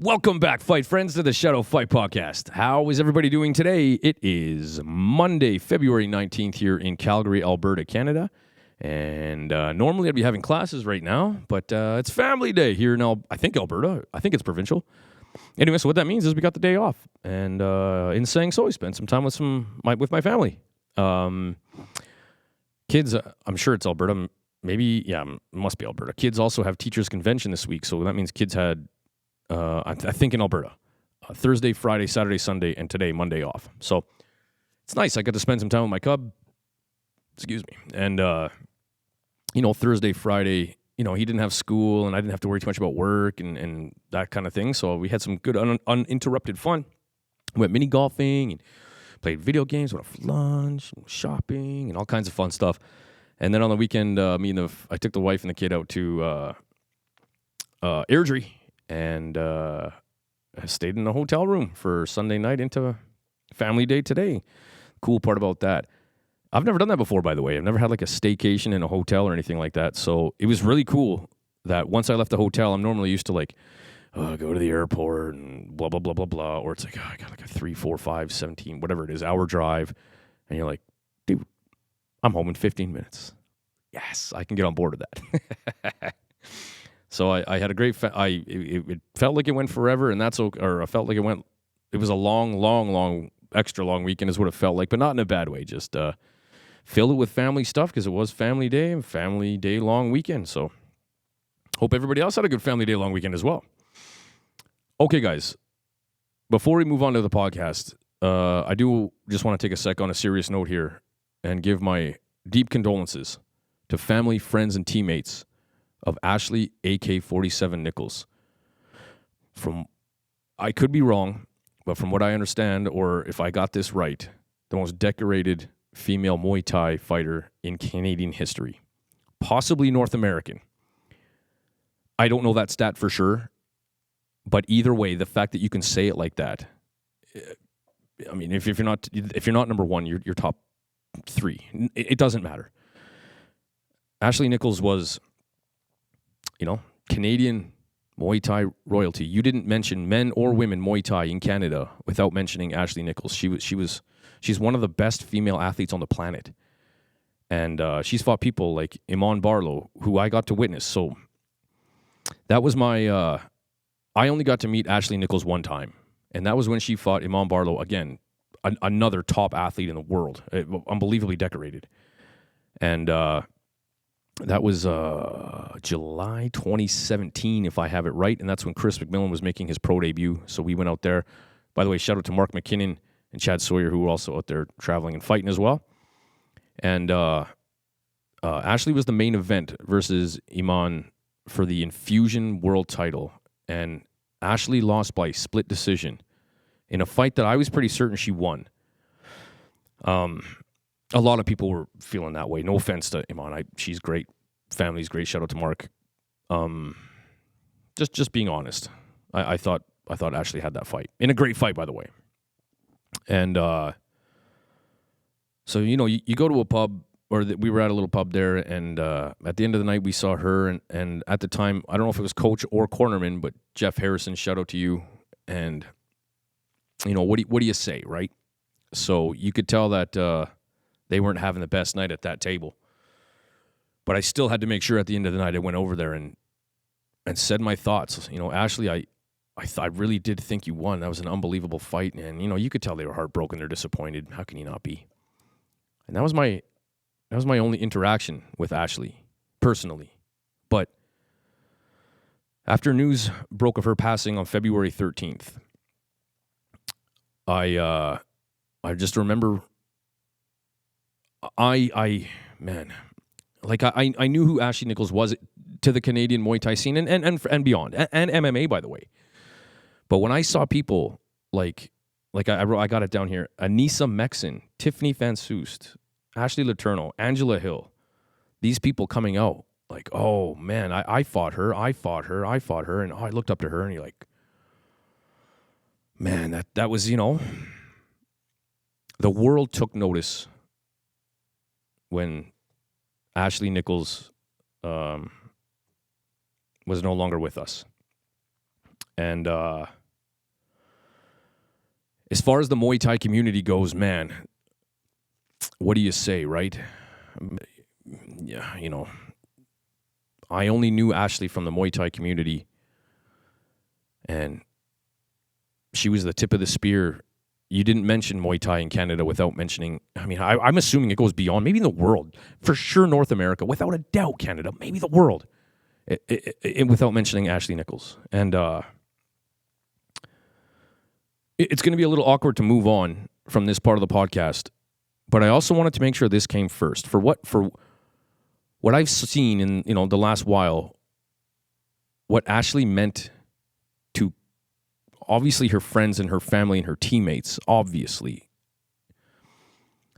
Welcome back, fight friends, to the Shadow Fight Podcast. How is everybody doing today? It is Monday, February 19th here in Calgary, Alberta, Canada. And normally I'd be having classes right now, but it's family day here in, Alberta. I think it's provincial. Anyway, so what that means is we got the day off. And in saying so, I spent some time with my family. Kids, I'm sure it's Alberta. Maybe, yeah, it must be Alberta. Kids also have teachers' convention this week, so that means kids had... I think in Alberta, Thursday, Friday, Saturday, Sunday, and today, Monday off. So it's nice. I got to spend some time with my cub. Excuse me. And, Thursday, Friday, he didn't have school and I didn't have to worry too much about work and that kind of thing. So we had some good uninterrupted fun. Went mini golfing and played video games, went for lunch, shopping, and all kinds of fun stuff. And then on the weekend, I took the wife and the kid out to Airdrie. And I stayed in a hotel room for Sunday night into family day today. Cool part about that. I've never done that before, by the way. I've never had like a staycation in a hotel or anything like that. So it was really cool that once I left the hotel, I'm normally used to go to the airport and blah, blah, blah, blah, blah. Or it's I got like a 3, 4, 5, 17, whatever it is, hour drive. And you're like, dude, I'm home in 15 minutes. Yes, I can get on board with that. So I had a great, it felt like it went forever, and that's okay, or I felt like it was a long, extra long weekend is what it felt like, but not in a bad way. Just filled it with family stuff because it was family day and family day long weekend. So hope everybody else had a good family day long weekend as well. Okay, guys, before we move on to the podcast, I do just want to take a sec on a serious note here and give my deep condolences to family, friends, and teammates of Ashley AK-47 Nichols. I could be wrong, but from what I understand, or if I got this right, the most decorated female Muay Thai fighter in Canadian history, possibly North American. I don't know that stat for sure, but either way, the fact that you can say it like that, I mean, if you're not number one, you're top 3. It doesn't matter. Ashley Nichols was, Canadian Muay Thai royalty. You didn't mention men or women Muay Thai in Canada without mentioning Ashley Nichols. She's one of the best female athletes on the planet. And she's fought people like Iman Barlow, who I got to witness. So that was I only got to meet Ashley Nichols one time. And that was when she fought Iman Barlow, again, another top athlete in the world, unbelievably decorated. And that was July 2017, if I have it right, and that's when Chris McMillan was making his pro debut. So we went out there. By the way, shout out to Mark McKinnon and Chad Sawyer, who were also out there traveling and fighting as well. And Ashley was the main event versus Iman for the Infusion World title, and Ashley lost by split decision in a fight that I was pretty certain she won. A lot of people were feeling that way. No offense to Iman. She's great. Family's great. Shout out to Mark. Just being honest. I thought Ashley had that fight. In a great fight, by the way. And so, you go to a pub, or we were at a little pub there, and at the end of the night, we saw her, and at the time, I don't know if it was coach or cornerman, but Jeff Harrison, shout out to you. And, what do you say, right? So you could tell that they weren't having the best night at that table. But I still had to make sure at the end of the night I went over there and said my thoughts. Ashley, I really did think you won. That was an unbelievable fight. And, you could tell they were heartbroken. They're disappointed. How can you not be? And that was my only interaction with Ashley, personally. But after news broke of her passing on February 13th, I just remember... I knew who Ashley Nichols was to the Canadian Muay Thai scene and beyond, and MMA, by the way. But when I saw people I got it down here, Anissa Mexon, Tiffany Van Soest, Ashley Letourneau, Angela Hill, these people coming out like, oh man, I fought her, and I looked up to her, and you're like, man, that was, the world took notice when Ashley Nichols was no longer with us. And as far as the Muay Thai community goes, man, what do you say, right? Yeah, I only knew Ashley from the Muay Thai community, and she was the tip of the spear. You didn't mention Muay Thai in Canada without mentioning, I'm assuming it goes beyond, maybe the world. For sure North America, without a doubt Canada, maybe the world, without mentioning Ashley Nichols. And it's going to be a little awkward to move on from this part of the podcast, but I also wanted to make sure this came first. For what I've seen in the last while, what Ashley meant to obviously her friends and her family and her teammates, obviously.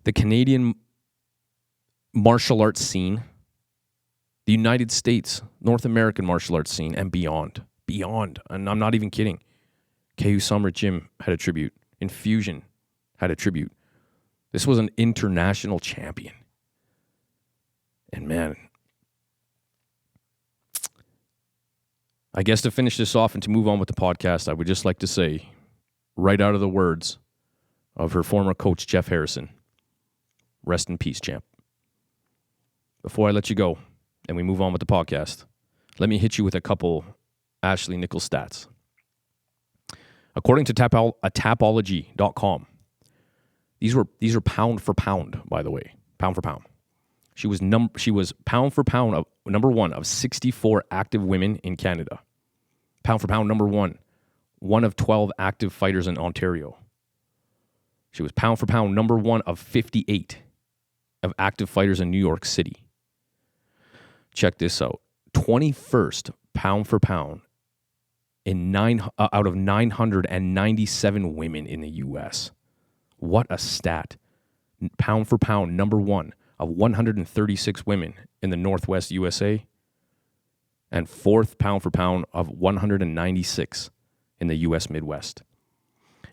The Canadian martial arts scene, the United States, North American martial arts scene, and beyond. And I'm not even kidding. KU Summer Gym had a tribute. Infusion had a tribute. This was an international champion. And man, I guess to finish this off and to move on with the podcast, I would just like to say, right out of the words of her former coach, Jeff Harrison, rest in peace, champ. Before I let you go and we move on with the podcast, let me hit you with a couple Ashley Nichols stats. According to Tapology.com, these are pound for pound, by the way, pound for pound. She was pound for pound of number one of 64 active women in Canada. Pound for pound number one of 12 active fighters in Ontario. She was pound for pound number one of 58 of active fighters in New York City. Check this out. 21st pound for pound out of 997 women in the U.S. What a stat. Pound for pound number one of 136 women in the Northwest USA, and fourth pound for pound of 196 in the U.S. Midwest.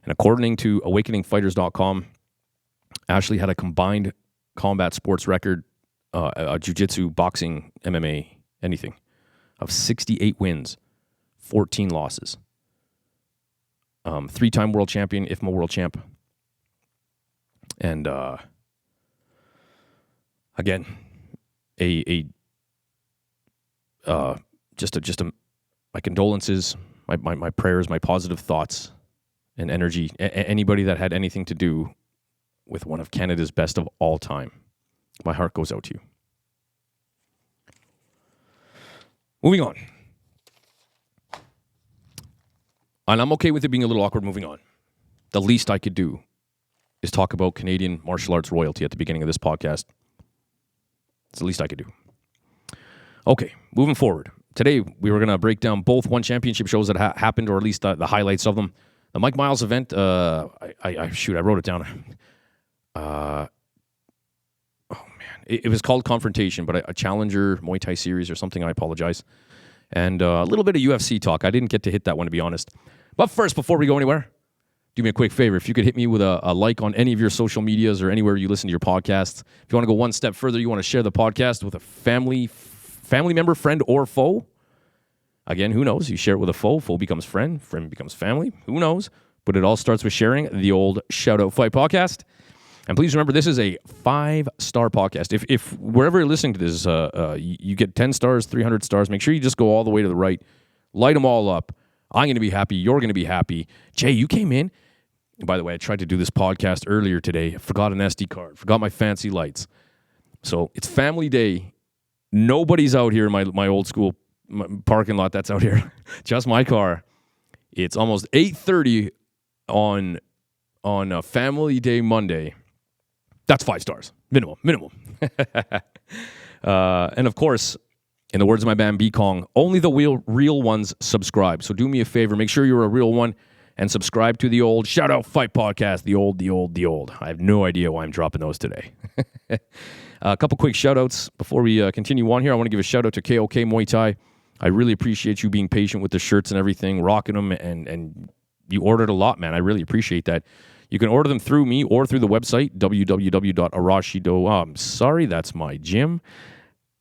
And according to AwakeningFighters.com, Ashley had a combined combat sports record, jiu-jitsu, boxing, MMA, anything, of 68 wins, 14 losses. Three-time world champion, IFMA world champ. And again, my condolences, my prayers, my positive thoughts and energy. Anybody that had anything to do with one of Canada's best of all time, my heart goes out to you. Moving on. And I'm okay with it being a little awkward moving on. The least I could do is talk about Canadian martial arts royalty at the beginning of this podcast. It's the least I could do. Okay, moving forward. Today, we were going to break down both one championship shows that happened, or at least the highlights of them. The Mike Miles event, I wrote it down. It was called Confrontation, but a Challenger Muay Thai series or something, I apologize. And a little bit of UFC talk. I didn't get to hit that one, to be honest. But first, before we go anywhere, do me a quick favor. If you could hit me with a like on any of your social medias or anywhere you listen to your podcasts. If you want to go one step further, you want to share the podcast with a family member, friend, or foe. Again, who knows? You share it with a foe becomes friend becomes family. Who knows? But it all starts with sharing the old Shout Out Fight podcast. And please remember, this is a 5-star podcast. If wherever you're listening to this, you get 10 stars, 300 stars, make sure you just go all the way to the right. Light them all up. I'm going to be happy. You're going to be happy. Jay, you came in. By the way, I tried to do this podcast earlier today. I forgot an SD card. Forgot my fancy lights. So it's family day. Nobody's out here in my old school parking lot that's out here. Just my car. It's almost 8:30 on a family day Monday. That's 5 stars. Minimum. And of course, in the words of my band B Kong, only the real ones subscribe. So do me a favor, make sure you're a real one and subscribe to the old Shout Out Fight podcast, the old. I have no idea why I'm dropping those today. A couple quick shout outs before we continue on here. I want to give a shout out to KOK Muay Thai. I really appreciate you being patient with the shirts and everything, rocking them, and you ordered a lot, man. I really appreciate that. You can order them through me or through the website, www.arashido. I'm sorry, that's my gym.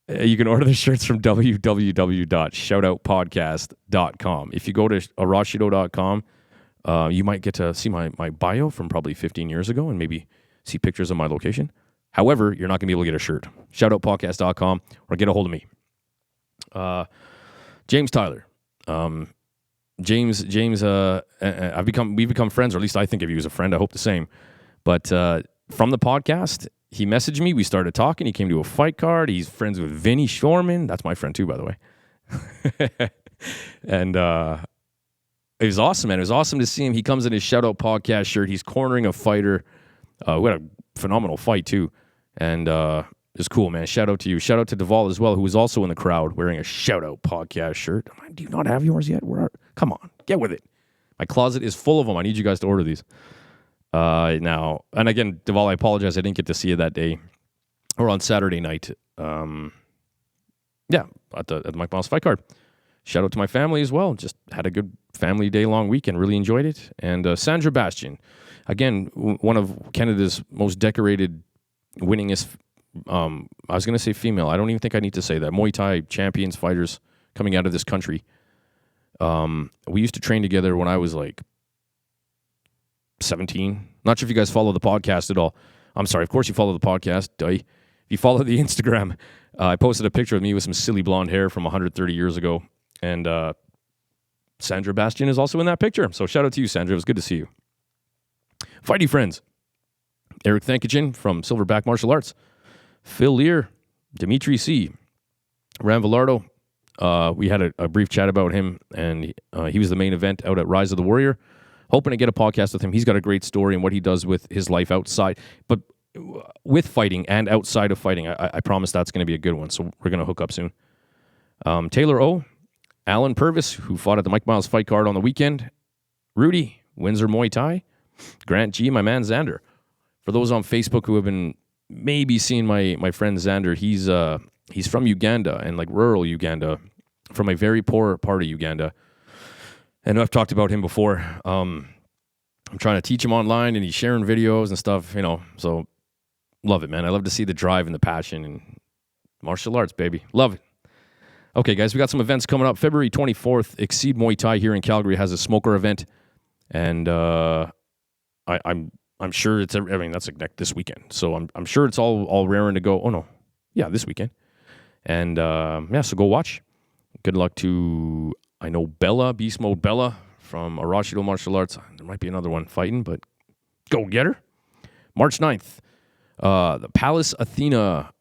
You can order the shirts from www.shoutoutpodcast.com. If you go to arashido.com, you might get to see my bio from probably 15 years ago and maybe see pictures of my location. However, you're not going to be able to get a shirt. Shoutoutpodcast.com or get a hold of me. James Tyler. James, we've become friends, or at least I think of you as a friend. I hope the same. But from the podcast, he messaged me. We started talking. He came to a fight card. He's friends with Vinny Shorman. That's my friend too, by the way. And it was awesome, man. It was awesome to see him. He comes in his Shout Out Podcast shirt. He's cornering a fighter. We had a phenomenal fight too. And it's cool, man. Shout out to you. Shout out to Duvall as well, who was also in the crowd wearing a Shout Out Podcast shirt. I'm like, do you not have yours yet? Come on, get with it. My closet is full of them. I need you guys to order these. Now, and again, Duvall, I apologize. I didn't get to see you that day or on Saturday night. At the Mike Miles fight card. Shout out to my family as well. Just had a good family day-long weekend. Really enjoyed it. And Sandra Bastian, again, one of Canada's most decorated, winningest, I was going to say female. I don't even think I need to say that. Muay Thai champions, fighters coming out of this country. We used to train together when I was like 17. Not sure if you guys follow the podcast at all. I'm sorry. Of course you follow the podcast. If you follow the Instagram, I posted a picture of me with some silly blonde hair from 130 years ago. And Sandra Bastian is also in that picture. So shout out to you, Sandra. It was good to see you. Fighty friends. Eric Thankachin from Silverback Martial Arts. Phil Lear. Dimitri C. Ram Villardo. We had a brief chat about him, and he was the main event out at Rise of the Warrior. Hoping to get a podcast with him. He's got a great story and what he does with his life outside, but with fighting and outside of fighting. I promise that's going to be a good one, so we're going to hook up soon. Taylor O., Alan Purvis, who fought at the Mike Miles fight card on the weekend, Rudy, Windsor Muay Thai, Grant G., my man Xander. For those on Facebook who have been maybe seeing my friend Xander, he's from Uganda, and like rural Uganda, from a very poor part of Uganda. And I've talked about him before. I'm trying to teach him online, and he's sharing videos and stuff, so love it, man. I love to see the drive and the passion and martial arts, baby. Love it. Okay, guys, we got some events coming up. February 24th, Exceed Muay Thai here in Calgary has a smoker event, and I'm sure it's that's like this weekend. So I'm sure it's all raring to go. Oh no, yeah, this weekend. And so go watch. Good luck to, I know, Bella, Beast Mode Bella from Arashido Martial Arts. There might be another one fighting, but go get her. March 9th, the Palace Athena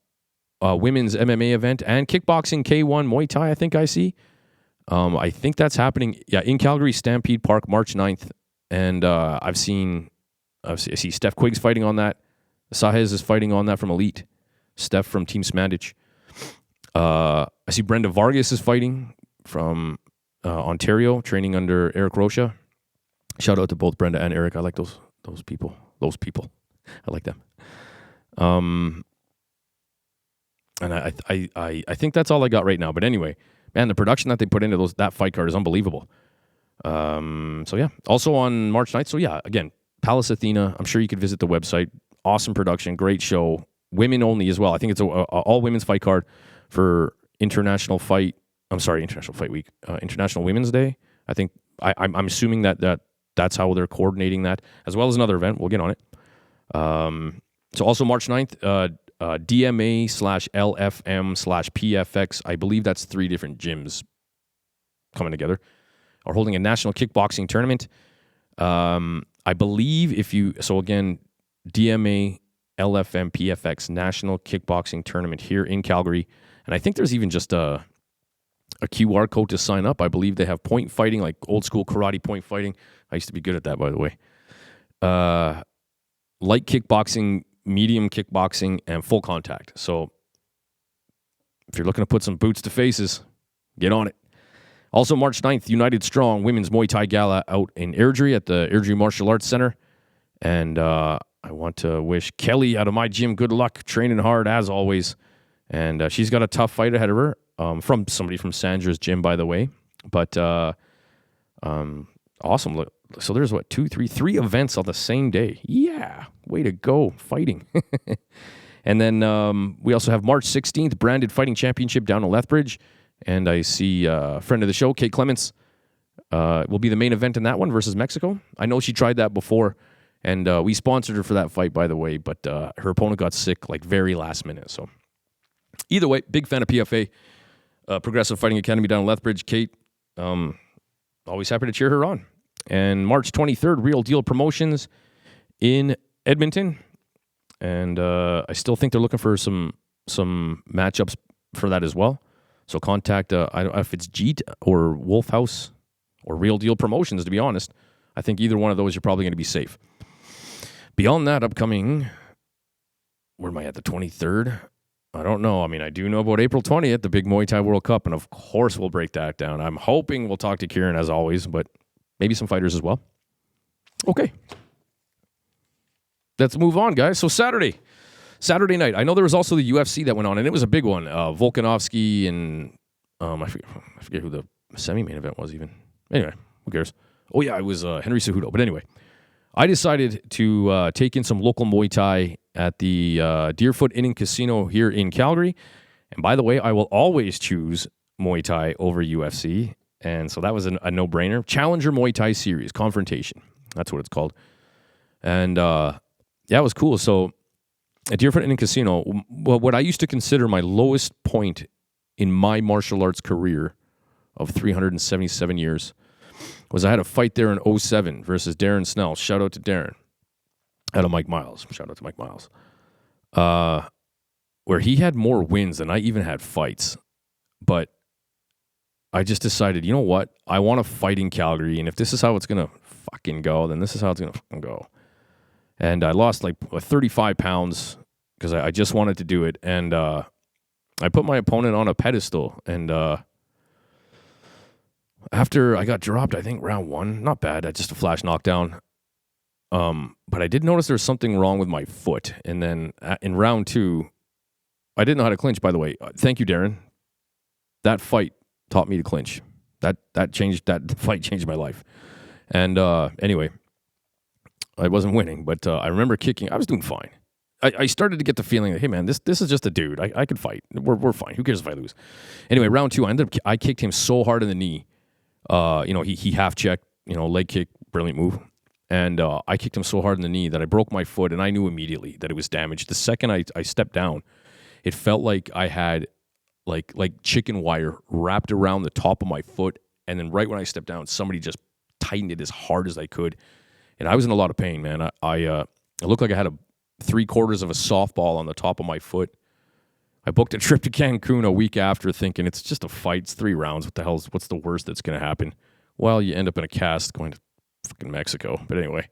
women's MMA event and kickboxing K1 Muay Thai, I think I see. I think that's happening, in Calgary, Stampede Park, March 9th. And I see Steph Quiggs fighting on that. Sahez is fighting on that from Elite. Steph from Team Smandich. I see Brenda Vargas is fighting from Ontario, training under Eric Rocha. Shout out to both Brenda and Eric. I like those people. Those people. I like them. And I think that's all I got right now. But anyway, man, the production that they put into that fight card is unbelievable. Also on March 9th. So yeah, again, Palace Athena. I'm sure you could visit the website. Awesome production, great show. Women only as well. I think it's a all women's fight card for International Fight Week, International Women's Day. I think I'm assuming that's how they're coordinating that, as well as another event. We'll get on it. So also March 9th, DMA/LFM/PFX. I believe that's 3 different gyms coming together, are holding a national kickboxing tournament. I believe again, DMA, LFM, PFX, National Kickboxing Tournament here in Calgary. And I think there's even just a QR code to sign up. I believe they have point fighting, like old school karate point fighting. I used to be good at that, by the way. Light kickboxing, medium kickboxing, and full contact. So if you're looking to put some boots to faces, get on it. Also, March 9th, United Strong Women's Muay Thai Gala out in Airdrie at the Airdrie Martial Arts Center. And I want to wish Kelly out of my gym good luck, training hard as always. And she's got a tough fight ahead of her, from somebody from Sandra's gym, by the way. But awesome. So there's 3 events on the same day. Yeah, way to go, fighting. And then we also have March 16th, Branded Fighting Championship down in Lethbridge. And I see a friend of the show, Kate Clements, will be the main event in that one versus Mexico. I know she tried that before, and we sponsored her for that fight, by the way, but her opponent got sick like very last minute. So either way, big fan of PFA, Progressive Fighting Academy down in Lethbridge. Kate, always happy to cheer her on. And March 23rd, Real Deal Promotions in Edmonton. And I still think they're looking for some matchups for that as well. So contact, I don't know if it's Jeet or Wolf House or Real Deal Promotions, to be honest. I think either one of those, you're probably going to be safe. Beyond that, upcoming, where am I at, the 23rd? I don't know. I mean, I do know about April 20th, the big Muay Thai World Cup, and of course we'll break that down. I'm hoping we'll talk to Kieran as always, but maybe some fighters as well. Okay. Let's move on, guys. So Saturday night. I know there was also the UFC that went on, and it was a big one. Volkanovski and I forget who the semi-main event was even. Anyway, who cares? Oh, yeah, it was Henry Cejudo. But anyway, I decided to take in some local Muay Thai at the Deerfoot Inn and Casino here in Calgary. And by the way, I will always choose Muay Thai over UFC. And so that was a no-brainer. Challenger Muay Thai Series, Confrontation. That's what it's called. And yeah, it was cool. So at Deerfoot Inn and Casino, what I used to consider my lowest point in my martial arts career of 377 years was I had a fight there in 2007 versus Darren Snell. Shout out to Darren. Out of Mike Miles. Shout out to Mike Miles. Where he had more wins than I even had fights. But I just decided, you know what? I want to fight in Calgary, and if this is how it's going to fucking go, then this is how it's going to fucking go. And I lost like 35 pounds because I just wanted to do it. And I put my opponent on a pedestal. And after I got dropped, I think round one, not bad, just a flash knockdown. But I did notice there was something wrong with my foot. And then in round two, I didn't know how to clinch, by the way. Thank you, Darren. That fight taught me to clinch. That fight changed my life. And anyway, I wasn't winning, but I remember kicking. I was doing fine. I started to get the feeling that, hey, man, this is just a dude. I could fight. We're fine. Who cares if I lose? Anyway, round two, I kicked him so hard in the knee. He half checked, leg kick, brilliant move. And I kicked him so hard in the knee that I broke my foot, and I knew immediately that it was damaged. The second I stepped down, it felt like I had like chicken wire wrapped around the top of my foot, and then right when I stepped down, somebody just tightened it as hard as I could. And I was in a lot of pain, man. I looked like I had 3/4 of a softball on the top of my foot. I booked a trip to Cancun a week after thinking it's just a fight. It's 3 rounds. What's the worst that's going to happen? Well, you end up in a cast going to fucking Mexico. But anyway.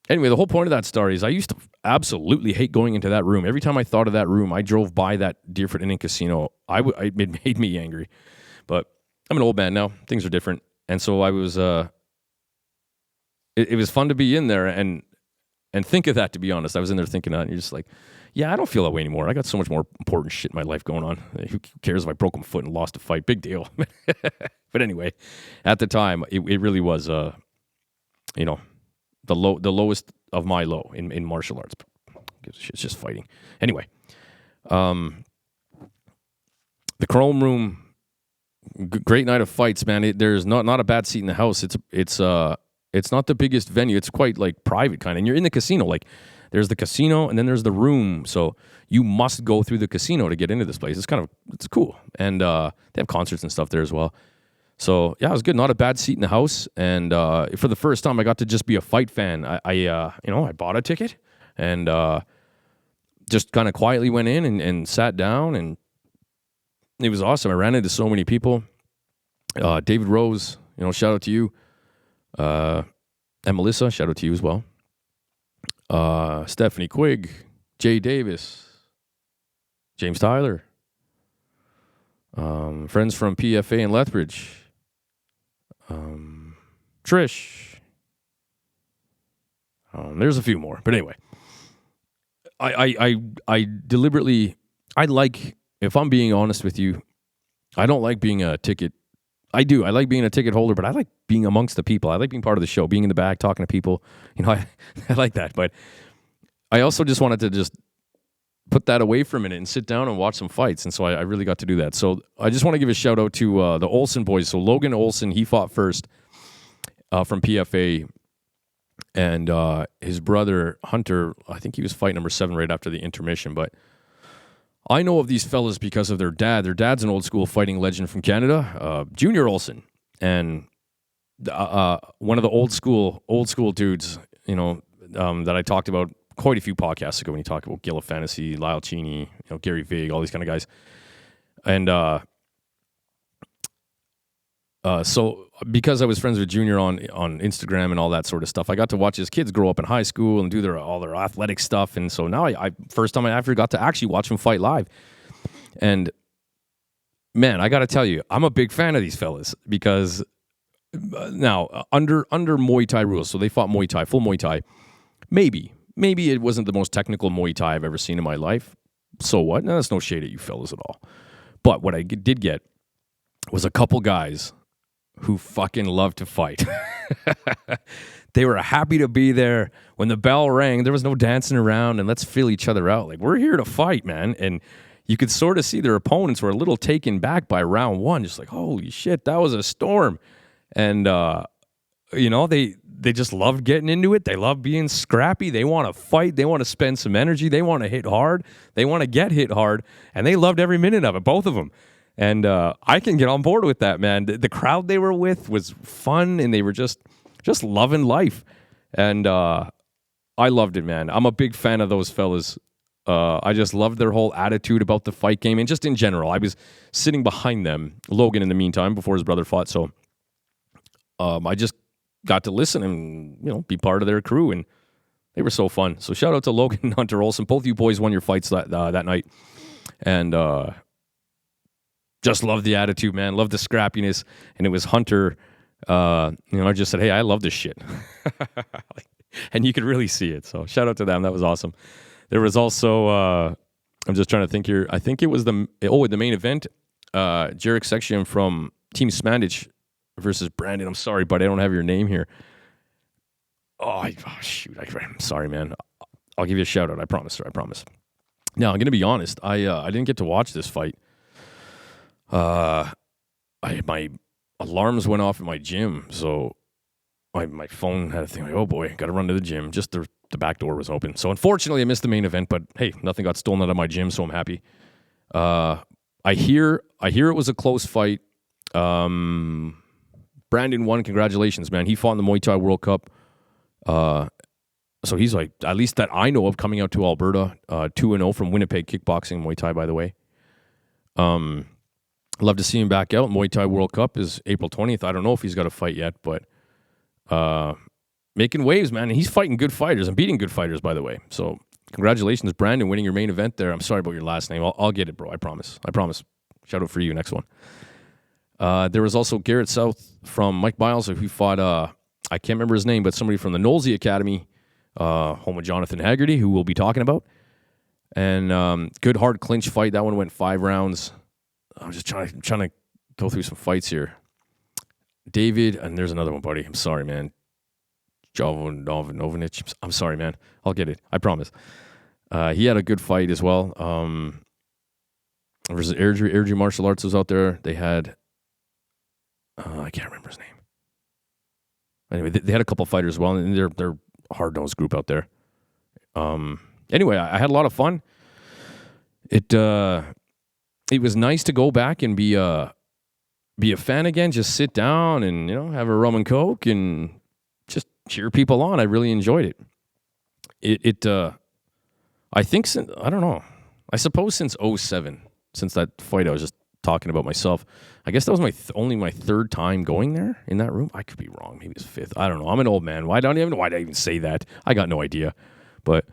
Anyway, the whole point of that story is I used to absolutely hate going into that room. Every time I thought of that room, I drove by that Deerfoot Inn and Casino. It made me angry. But I'm an old man now. Things are different. And so I was, it was fun to be in there and think of that, to be honest. I was in there thinking that, and you're just like, yeah, I don't feel that way anymore. I got so much more important shit in my life going on. Who cares if I broke my foot and lost a fight? Big deal. But anyway, at the time, it really was, the lowest of my low in martial arts. It's just fighting. Anyway, the Chrome Room, great night of fights, man. There's not a bad seat in the house. It's not the biggest venue. It's quite like private kind of. And you're in the casino. Like there's the casino and then there's the room. So you must go through the casino to get into this place. It's cool. And they have concerts and stuff there as well. So yeah, it was good. Not a bad seat in the house. And for the first time, I got to just be a fight fan. I bought a ticket and just kind of quietly went in and sat down, and it was awesome. I ran into so many people. David Rose, shout out to you. And Melissa, shout out to you as well. Stephanie Quigg, Jay Davis, James Tyler, friends from PFA in Lethbridge, Trish. There's a few more, but anyway, I deliberately, if I'm being honest with you, I don't like being a ticket I do. I like being a ticket holder, but I like being amongst the people. I like being part of the show, being in the back, talking to people. I like that. But I also just wanted to just put that away for a minute and sit down and watch some fights. And so I really got to do that. So I just want to give a shout out to the Olsen boys. So Logan Olsen, he fought first from PFA. And his brother, Hunter, I think he was fight number 7 right after the intermission. But I know of these fellas because of their dad. Their dad's an old school fighting legend from Canada, Junior Olsen. And one of the old school dudes, that I talked about quite a few podcasts ago when you talk about Gila Fantasy, Lyle Cheney, Gary Vig, all these kind of guys. And so because I was friends with Junior on Instagram and all that sort of stuff, I got to watch his kids grow up in high school and do all their athletic stuff. And so now I first time I ever got to actually watch them fight live. And man, I got to tell you, I'm a big fan of these fellas because now under Muay Thai rules, so they fought Muay Thai, full Muay Thai. Maybe it wasn't the most technical Muay Thai I've ever seen in my life. So what? No, that's no shade at you fellas at all. But what I did get was a couple guys who fucking love to fight. They were happy to be there. When the bell rang, there was no dancing around and let's feel each other out. Like, we're here to fight, man. And you could sort of see their opponents were a little taken back by round 1. Just like, holy shit, that was a storm. And, they just love getting into it. They love being scrappy. They want to fight. They want to spend some energy. They want to hit hard. They want to get hit hard. And they loved every minute of it, both of them. And I can get on board with that, man. The crowd they were with was fun, and they were just loving life. And I loved it, man. I'm a big fan of those fellas. I just loved their whole attitude about the fight game, and just in general. I was sitting behind them, Logan in the meantime, before his brother fought. So I just got to listen and be part of their crew, and they were so fun. So shout out to Logan and Hunter Olsen. Both of you boys won your fights that night. And just love the attitude, man. Love the scrappiness. And it was Hunter. I just said, hey, I love this shit. And you could really see it. So shout out to them. That was awesome. There was also, I'm just trying to think here. I think it was the main event. Jarek Section from Team Smandich versus Brandon. I'm sorry, but I don't have your name here. Shoot. I'm sorry, man. I'll give you a shout out. I promise, sir. I promise. Now, I'm going to be honest. I didn't get to watch this fight. My alarms went off at my gym, so my phone had a thing like, oh boy, got to run to the gym. Just the back door was open. So unfortunately, I missed the main event, but hey, nothing got stolen out of my gym, so I'm happy. I hear it was a close fight. Brandon won. Congratulations, man. He fought in the Muay Thai World Cup. So he's like, at least that I know of, coming out to Alberta, 2-0 from Winnipeg Kickboxing, Muay Thai, by the way. Love to see him back out. Muay Thai World Cup is April 20th. I don't know if he's got a fight yet, but making waves, man. And he's fighting good fighters and beating good fighters, by the way. So congratulations, Brandon, winning your main event there. I'm sorry about your last name. I'll get it, bro. I promise. Shout out for you. Next one. There was also Garrett South from Mike Biles, who fought, I can't remember his name, but somebody from the Knowlesy Academy, home of Jonathan Haggerty, who we'll be talking about. And good hard clinch fight. That one went 5 rounds. I'm just trying to go through some fights here. David, and there's another one, buddy. I'm sorry, man. Jovanovic. I'm sorry, man. I'll get it. I promise. He had a good fight as well. Versus Airdrie Martial Arts was out there. They had, I can't remember his name. Anyway, they had a couple fighters as well, and they're a hard-nosed group out there. Anyway, I had a lot of fun. It was nice to go back and be a fan again. Just sit down and have a rum and coke and just cheer people on. I really enjoyed it. I think I don't know. I suppose since 2007, since that fight I was just talking about myself. I guess that was only my 3rd time going there in that room. I could be wrong. Maybe it's 5th. I don't know. I'm an old man. Why did I even say that? I got no idea. But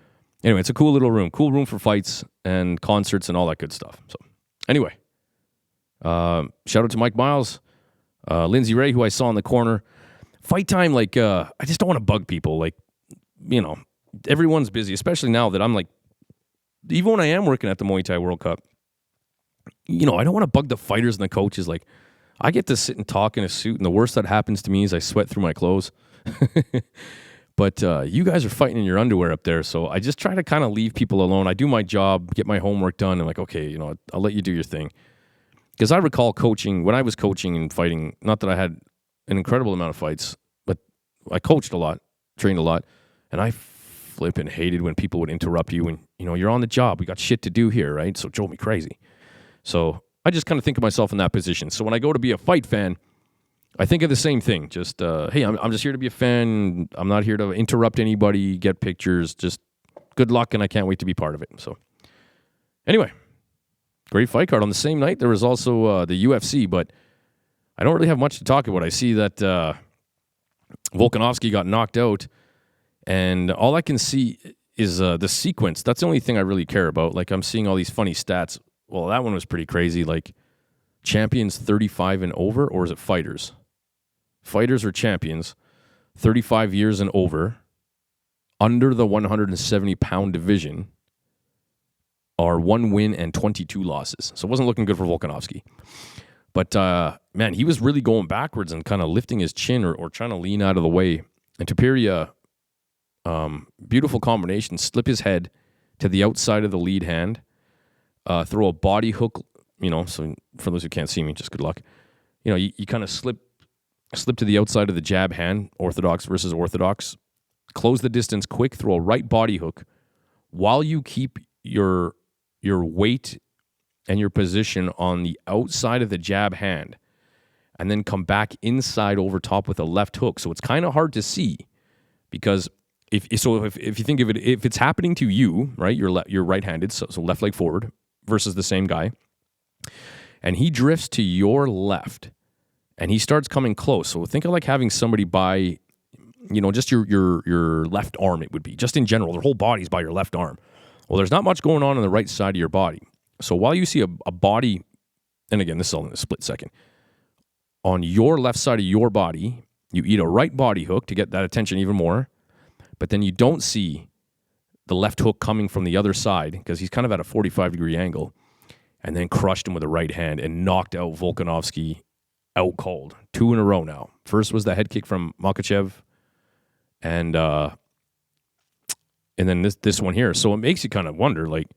anyway, it's a cool little room. Cool room for fights and concerts and all that good stuff. So anyway, shout out to Mike Miles, Lindsay Ray, who I saw in the corner. Fight time, I just don't want to bug people. Everyone's busy, especially now that I'm even when I am working at the Muay Thai World Cup, I don't want to bug the fighters and the coaches. I get to sit and talk in a suit, and the worst that happens to me is I sweat through my clothes. But you guys are fighting in your underwear up there, so I just try to kind of leave people alone. I do my job, get my homework done, and like, okay, I'll let you do your thing. Because I recall coaching, when I was coaching and fighting, not that I had an incredible amount of fights, but I coached a lot, trained a lot, and I flipping hated when people would interrupt you and, you're on the job. We got shit to do here, right? So it drove me crazy. So I just kind of think of myself in that position. So when I go to be a fight fan, I think of the same thing. Just, hey, I'm just here to be a fan. I'm not here to interrupt anybody, get pictures. Just good luck, and I can't wait to be part of it. So anyway, great fight card. On the same night, there was also the UFC, but I don't really have much to talk about. I see that Volkanovski got knocked out, and all I can see is the sequence. That's the only thing I really care about. Like, I'm seeing all these funny stats. Well, that one was pretty crazy. Like, champions 35 and over, or is it fighters? Fighters or champions, 35 years and over, under the 170-pound division, are 1 win and 22 losses. So it wasn't looking good for Volkanovski. But, man, he was really going backwards and kind of lifting his chin or trying to lean out of the way. And Topuria, beautiful combination, slip his head to the outside of the lead hand, throw a body hook, so for those who can't see me, just good luck. You kind of slip to the outside of the jab hand, orthodox versus orthodox, close the distance quick, throw a right body hook while you keep your weight and your position on the outside of the jab hand, and then come back inside over top with a left hook. So it's kind of hard to see because if you think of it, if it's happening to you, right, you're right-handed, so left leg forward versus the same guy, and he drifts to your left, and he starts coming close. So think of like having somebody by, just your left arm. It would be just in general, their whole body's by your left arm. Well, there's not much going on the right side of your body. So while you see a body, and again, this is all in a split second, on your left side of your body, you eat a right body hook to get that attention even more, but then you don't see the left hook coming from the other side because he's kind of at a 45-degree angle, and then crushed him with a right hand and knocked out Volkanovski out cold. 2 in a row now. First was the head kick from Makhachev, and then this one here. So it makes you kind of wonder, like,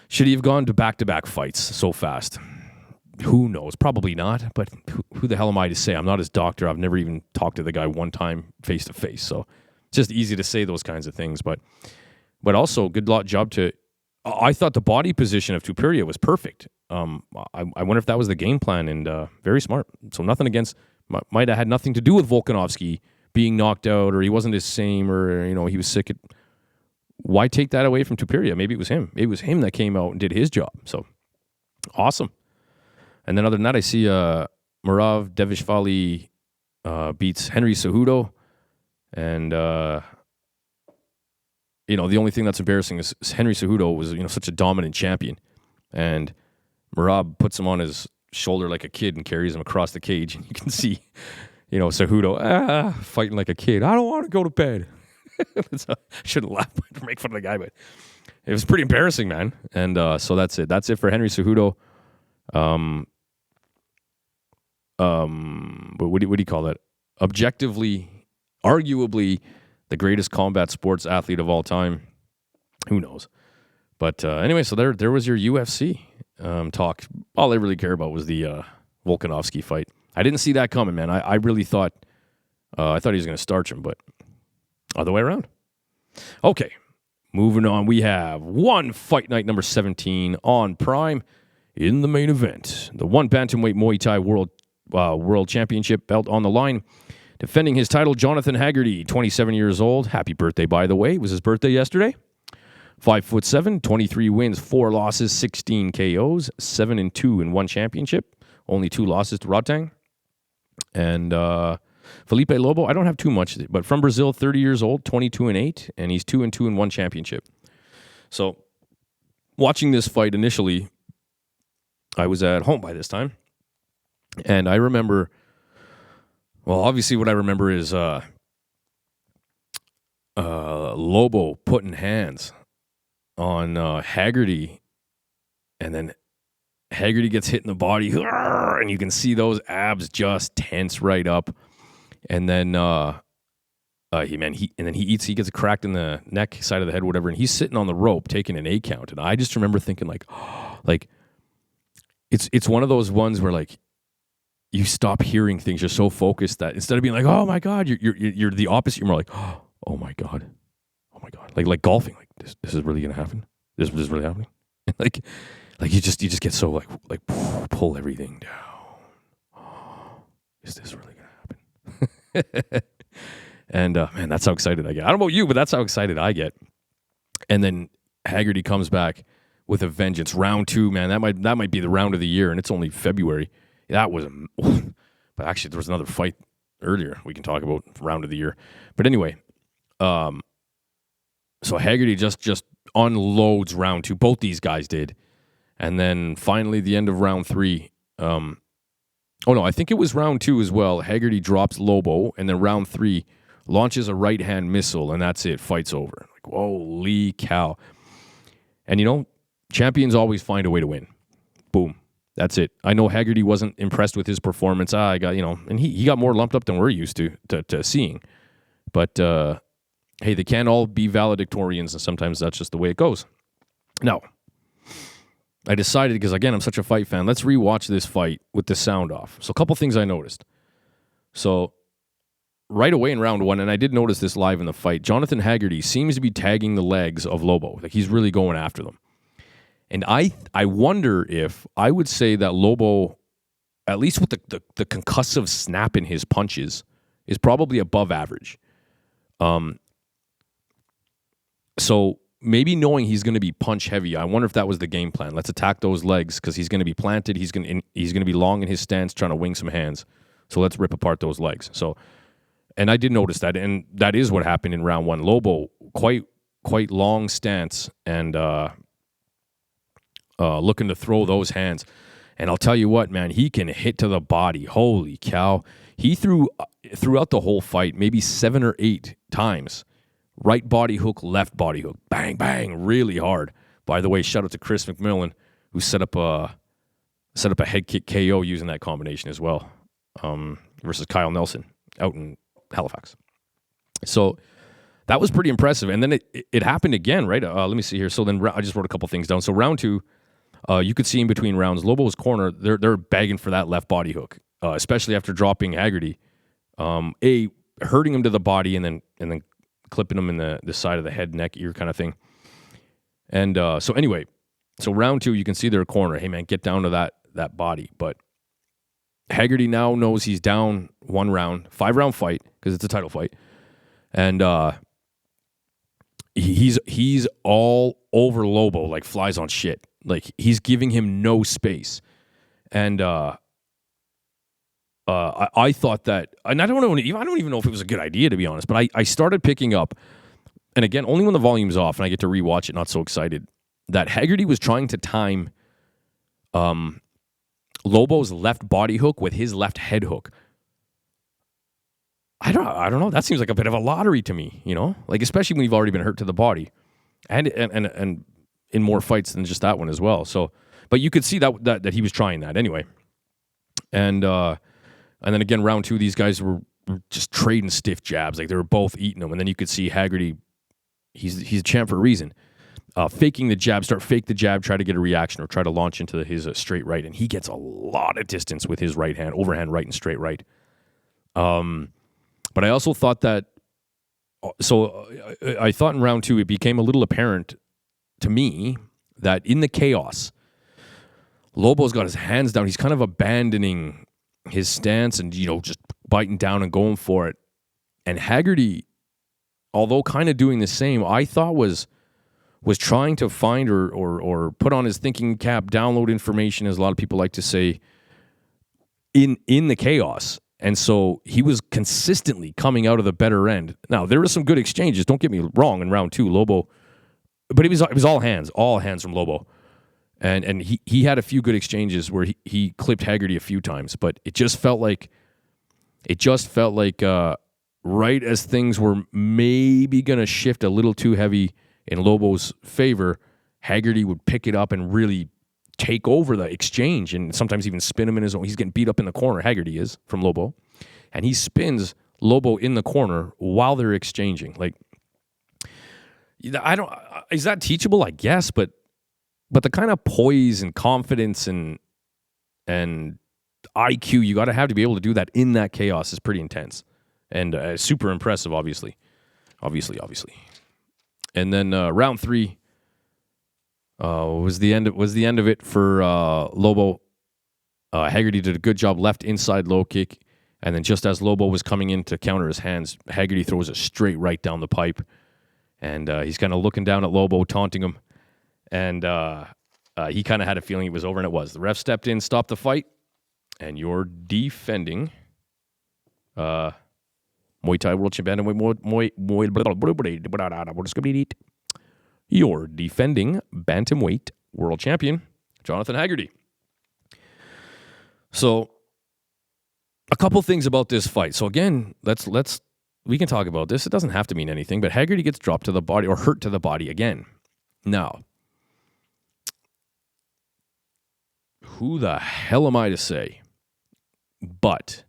should he have gone to back-to-back fights so fast? Who knows? Probably not, but who the hell am I to say? I'm not his doctor. I've never even talked to the guy one time face-to-face, so it's just easy to say those kinds of things. But also, good job to... I thought the body position of Topuria was perfect. I wonder if that was the game plan, and very smart. So nothing against... Might have had nothing to do with Volkanovski being knocked out, or he wasn't the same, or he was sick. Why take that away from Topuria? Maybe it was him. Maybe it was him that came out and did his job. So awesome. And then other than that, I see Murav Devishvili beats Henry Cejudo, and the only thing that's embarrassing is Henry Cejudo was such a dominant champion, and Murav puts him on his shoulder like a kid and carries him across the cage, and you can see Cejudo fighting like a kid. I don't want to go to bed. I shouldn't laugh or make fun of the guy, but it was pretty embarrassing, man. And so that's it. That's it for Henry Cejudo. But what do you call that? Objectively, arguably, the greatest combat sports athlete of all time. Who knows? But anyway, so there was your UFC talk. All I really care about was the Volkanovski fight. I didn't see that coming, man. I really thought he was going to starch him, but other way around. Okay, moving on. We have one fight night number 17 on Prime. In the main event, the one bantamweight Muay Thai World Championship belt on the line. Defending his title, Jonathan Haggerty, 27 years old. Happy birthday, by the way. It was his birthday yesterday. 5'7", 23 wins, 4 losses, 16 KOs, 7-2 in one championship. Only 2 losses to Rodtang. And Felipe Lobo, I don't have too much, but from Brazil, 30 years old, 22-8, and he's 2-2 in one championship. So, watching this fight initially, I was at home by this time, and I remember, well, obviously what I remember is Lobo putting hands on Haggerty, and then Haggerty gets hit in the body, and you can see those abs just tense right up. And then he gets cracked in the neck, side of the head, whatever, and he's sitting on the rope taking an 8 count. And I just remember thinking like it's one of those ones where like you stop hearing things. You're so focused that instead of being like, oh my God, you're the opposite. You're more like, oh my God. Like golfing, like this is really gonna happen. This is really happening. like you just get so like pull everything down. Is this really gonna happen? And man, that's how excited I get. I don't know about you, but that's how excited I get. And then Haggerty comes back with a vengeance. Round 2, man, that might be the round of the year, and it's only February. That was, but actually there was another fight earlier we can talk about round of the year. But anyway, so Haggerty just unloads round 2. Both these guys did, and then finally the end of round 3. I think it was round 2 as well. Haggerty drops Lobo, and then round 3 launches a right hand missile, and that's it. Fight's over. Like, holy cow! And champions always find a way to win. Boom. That's it. I know Haggerty wasn't impressed with his performance. I got, and he got more lumped up than we're used to seeing. But hey, they can't all be valedictorians, and sometimes that's just the way it goes. Now, I decided, because again, I'm such a fight fan, let's rewatch this fight with the sound off. So a couple things I noticed. So right away in round 1, and I did notice this live in the fight, Jonathan Haggerty seems to be tagging the legs of Lobo. Like he's really going after them. And I wonder if I would say that Lobo, at least with the concussive snap in his punches, is probably above average. So maybe knowing he's going to be punch heavy, I wonder if that was the game plan. Let's attack those legs because he's going to be planted. He's going to be long in his stance, trying to wing some hands. So let's rip apart those legs. So, and I did notice that, and that is what happened in round 1. Lobo quite long stance and looking to throw those hands. And I'll tell you what, man, he can hit to the body. Holy cow! He throughout the whole fight maybe 7 or 8 times. Right body hook, left body hook, bang, bang, really hard. By the way, shout out to Chris McMillan, who set up a head kick KO using that combination as well, versus Kyle Nelson out in Halifax. So that was pretty impressive. And then it happened again, right? Let me see here. So then I just wrote a couple things down. So round 2, you could see in between rounds, Lobo's corner, they're begging for that left body hook, especially after dropping Haggerty, hurting him to the body and then clipping him in the side of the head, neck, ear kind of thing. And so anyway, so round 2, you can see their corner. Hey, man, get down to that body. But Haggerty now knows he's down 1 round, 5-round fight, because it's a title fight. And he's all over Lobo like flies on shit. Like, he's giving him no space. And I thought that, and I don't even know if it was a good idea, to be honest, but I started picking up, and again, only when the volume's off and I get to rewatch it, not so excited, that Haggerty was trying to time Lobo's left body hook with his left head hook. I don't know. That seems like a bit of a lottery to me, like, especially when you've already been hurt to the body, and in more fights than just that one as well. So, but you could see that he was trying that anyway, and then again, round 2, these guys were just trading stiff jabs. Like, they were both eating them. And then you could see Haggerty, he's a champ for a reason. Faking the jab, fake the jab, try to get a reaction or try to launch into his straight right. And he gets a lot of distance with his right hand, overhand right and straight right. But I also thought that, so I thought in round 2, it became a little apparent to me that in the chaos, Lobo's got his hands down. He's kind of abandoning his stance and, just biting down and going for it. And Haggerty, although kind of doing the same, I thought was trying to find or put on his thinking cap, download information, as a lot of people like to say, in the chaos. And so he was consistently coming out of the better end. Now, there were some good exchanges, don't get me wrong, in round 2, Lobo, but it was all hands from Lobo. And he had a few good exchanges where he clipped Haggerty a few times, but it just felt like right as things were maybe going to shift a little too heavy in Lobo's favor, Haggerty would pick it up and really take over the exchange and sometimes even spin him in his own. He's getting beat up in the corner. Haggerty is from Lobo. And he spins Lobo in the corner while they're exchanging. Like, is that teachable? I guess, but the kind of poise and confidence and IQ you got to have to be able to do that in that chaos is pretty intense and super impressive, obviously. And then round 3 was the end of it for Lobo. Haggerty did a good job, left inside low kick, and then just as Lobo was coming in to counter his hands, Haggerty throws a straight right down the pipe, and he's kind of looking down at Lobo, taunting him, and he kind of had a feeling it was over, and it was. The ref stepped in, stopped the fight, and you're defending Muay Thai World Champion. You're defending Bantamweight World Champion, Jonathan Haggerty. So, a couple things about this fight. So again, we can talk about this. It doesn't have to mean anything, but Haggerty gets dropped to the body or hurt to the body again. Now, who the hell am I to say? But